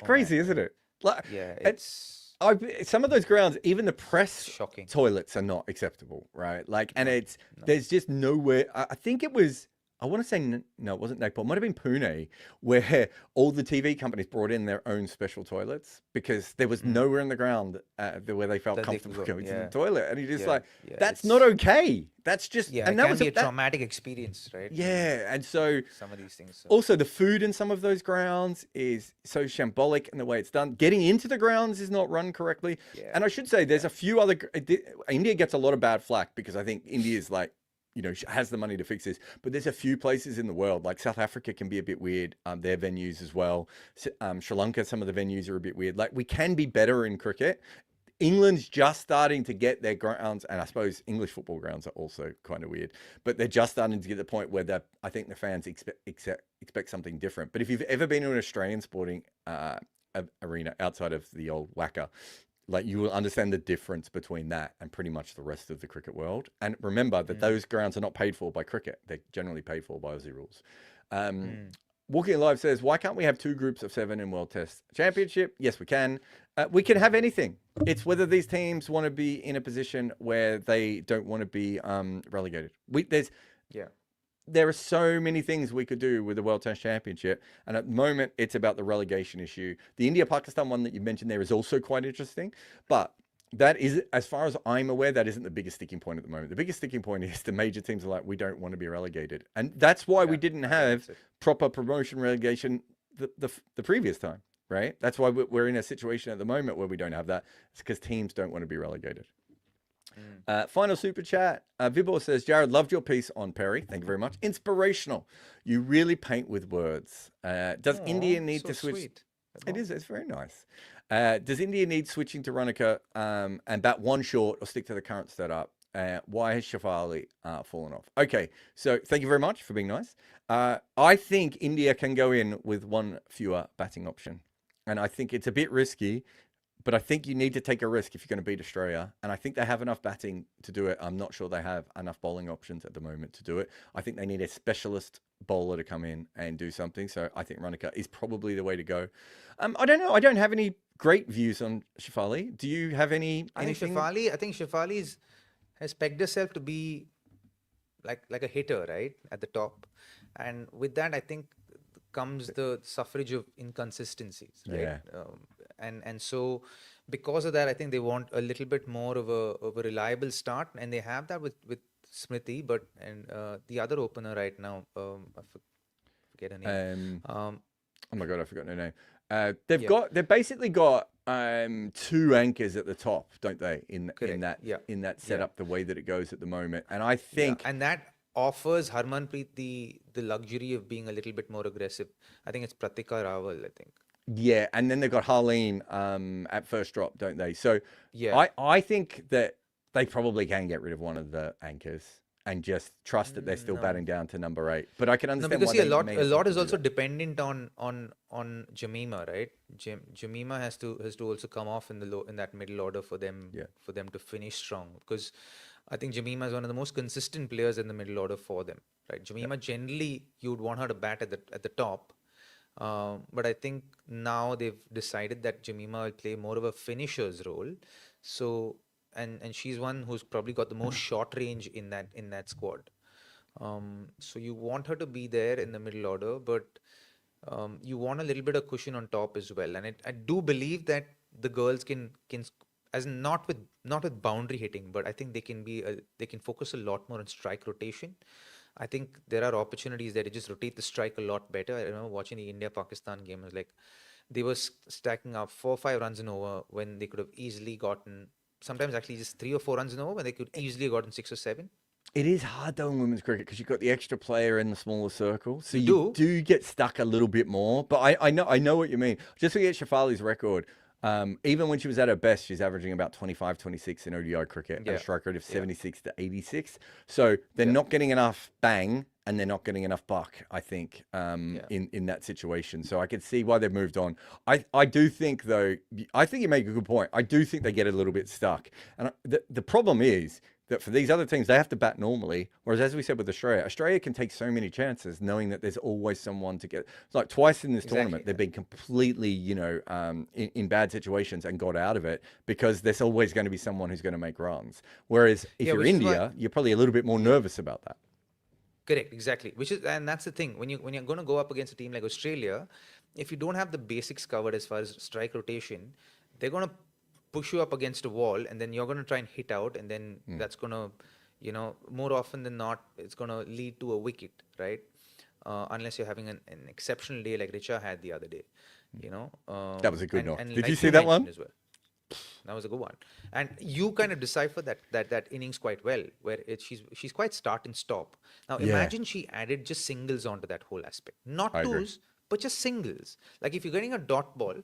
oh man, crazy, isn't it? Like, yeah, it, it's some of those grounds, even the it's press shocking. toilets are not acceptable, right? Like, and No, no. there's just nowhere. I think it was. I want to say no, it wasn't Nagpur. It might have been Pune, where all the TV companies brought in their own special toilets because there was Mm. nowhere in the ground where they felt That they could comfortable go. going to the Yeah, toilet, and you're just yeah, like, yeah. that's not It's okay. That's just, yeah. and It that can was be a that. traumatic experience, right? Yeah, and so Some of these things. So also the food in some of those grounds is so shambolic in the way it's done. Getting into the grounds is not run correctly. yeah, And I should say there's yeah. a few other India gets a lot of bad flack because I think India is like, has the money to fix this. But there's a few places in the world, like South Africa can be a bit weird. Their venues as well. Sri Lanka, some of the venues are a bit weird. Like we can be better in cricket. England's just starting to get their grounds, and I suppose English football grounds are also kind of weird, but they're just starting to get the point where I think the fans expect something different. But if you've ever been to an Australian sporting arena outside of the old Wacker, like you will understand the difference between that and pretty much the rest of the cricket world. And remember that Mm, those grounds are not paid for by cricket; they're generally paid for by Aussie rules. Um, mm. Walking Alive says, why can't we have 2 groups of 7 in World Test Championship? Yes, we can. We can have anything. It's whether these teams want to be in a position where they don't want to be relegated. Yeah. There are so many things we could do with the World Test Championship. And at the moment, it's about the relegation issue. The India-Pakistan one that you mentioned there is also quite interesting. But that is, as far as I'm aware, that isn't the biggest sticking point at the moment. The biggest sticking point is the major teams are like, we don't want to be relegated. And that's why we Yeah. didn't I think have that's it. proper promotion relegation the previous time, right? That's why we're in a situation at the moment where we don't have that. It's because teams don't want to be relegated. Mm. Final super chat. Vibor says, Jarrod, loved your piece on Perry. Thank you very much. Inspirational. You really paint with words. Does India Oh, need so to switch? sweet. It is. It's very nice. Does India need switching to Runaka and bat one short or stick to the current setup? Why has Shafali fallen off? Okay, so thank you very much for being nice. I think India can go in with one fewer batting option. And I think it's a bit risky, but I think you need to take a risk if you're going to beat Australia. And I think they have enough batting to do it. I'm not sure they have enough bowling options at the moment to do it. I think they need a specialist bowler to come in and do something. So I think Runaka is probably the way to go. I don't know. I don't have any great views on Shafali. Do you have anything? I think Shafali has pegged herself to be like a hitter, right, at the top. And with that, I think comes the suffrage of inconsistencies, right? Yeah. And so because of that, I think they want a little bit more of a reliable start, and they have that with Smriti, but the other opener right now, I forget her name. Oh my god, I forgot her name. Yeah. They've basically got two anchors at the top, don't they? In Correct. Yeah. that setup, the way that it goes at the moment, and I think and that offers Harmanpreet the luxury of being a little bit more aggressive. I think it's Pratika Rawal, I think. yeah, and then they've got Harleen at first drop, don't they? So Yeah. I think that they probably can get rid of one of the anchors and just trust that they're still batting down to number 8. But I can No, understand because why see, they may a lot have is to do also that. dependent on Jamima, right? Jamima has to also come off in that middle order for them to finish strong, because I think Jamima is one of the most consistent players in the middle order for them, right? Jamima generally you would want her to bat at the top, but I think now they've decided that Jamima will play more of a finisher's role. So and she's one who's probably got the most short range in that squad. So you want her to be there in the middle order, but you want a little bit of cushion on top as well. And I do believe that the girls can as not with boundary hitting, but I think they can focus a lot more on strike rotation. I think there are opportunities there to just rotate the strike a lot better. I remember watching the India-Pakistan game. It was like they were stacking up 4 or 5 runs in over when they could have easily gotten, sometimes actually just 3 or 4 runs in over when they could easily have gotten 6 or 7. It is hard though in women's cricket because you've got the extra player in the smaller circle, so You you do. do get stuck a little bit more. But I know what you mean. Just to get Shafali's record, even when she was at her best, she's averaging about 25, 26 in ODI cricket at a Yeah. strike rate of Yeah. 76 to 86. So they're Yeah. not getting enough bang and they're not getting enough buck, I think, Yeah. in that situation. So I can see why they've moved on. I do think, though, I think you make a good point. I do think they get a little bit stuck. And the problem is that for these other teams, they have to bat normally. Whereas, as we said with Australia can take so many chances knowing that there's always someone to get. It's like twice in this tournament, they've been completely, in bad situations and got out of it because there's always going to be someone who's going to make runs. Whereas if you're India, you're probably a little bit more nervous about that. Correct, exactly. And that's the thing. When you're going to go up against a team like Australia, if you don't have the basics covered as far as strike rotation, they're going to push you up against a wall, and then you're going to try and hit out, and then that's going to, more often than not, it's going to lead to a wicket, right? Unless you're having an exceptional day like Richa had the other day, That was a good knock. And Did like you see that one? as well. That was a good one, and you kind of decipher that innings quite well, where she's quite start and stop. Now imagine she added just singles onto that whole aspect, not I agree. twos, but just singles. Like if you're getting a dot ball,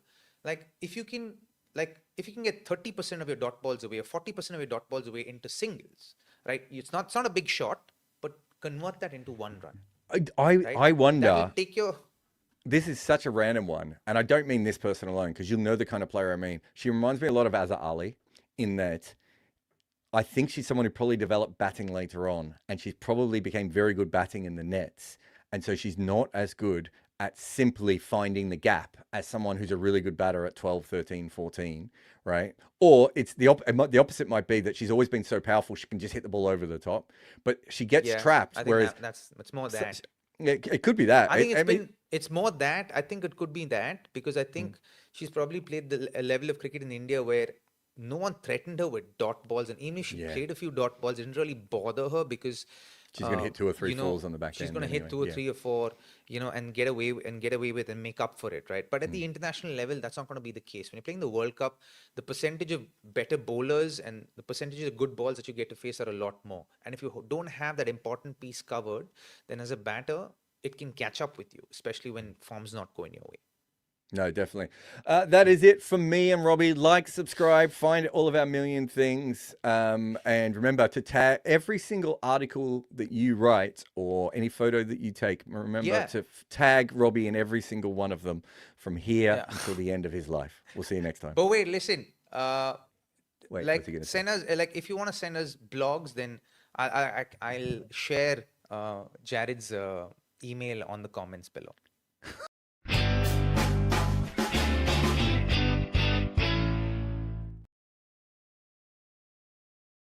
like if you can get 30% of your dot balls away or 40% of your dot balls away into singles, right? It's not a big shot, but convert that into 1 run. Right? I wonder. That will take your. This is such a random one, and I don't mean this person alone because you'll know the kind of player I mean. She reminds me a lot of Azhar Ali in that I think she's someone who probably developed batting later on, and she's probably became very good batting in the nets, and so she's not as good at simply finding the gap as someone who's a really good batter at 12, 13, 14, right? Or it's the opposite might be that she's always been so powerful she can just hit the ball over the top, but she gets trapped. I think whereas it's more that. It could be that. I think it's more that. I think it could be that because I think she's probably played a level of cricket in India where no one threatened her with dot balls, and even if she played a few dot balls, it didn't really bother her because she's going to hit 2 or 3 fours on the back end. She's going to hit 2 or 3 or 4, and get away with and make up for it, right? But at the international level, that's not going to be the case. When you're playing the World Cup, the percentage of better bowlers and the percentage of good balls that you get to face are a lot more. And if you don't have that important piece covered, then as a batter, it can catch up with you, especially when form's not going your way. No, definitely. That is it from me and Robbie. Like, subscribe, find all of our million things. And remember to tag every single article that you write or any photo that you take. Remember Yeah. to tag Robbie in every single one of them from here Yeah. until the end of his life. We'll see you next time. But wait, listen. Wait, what's Like he going to say? send us like if you want to send us blogs, then I'll share Jarrod's email on the comments below.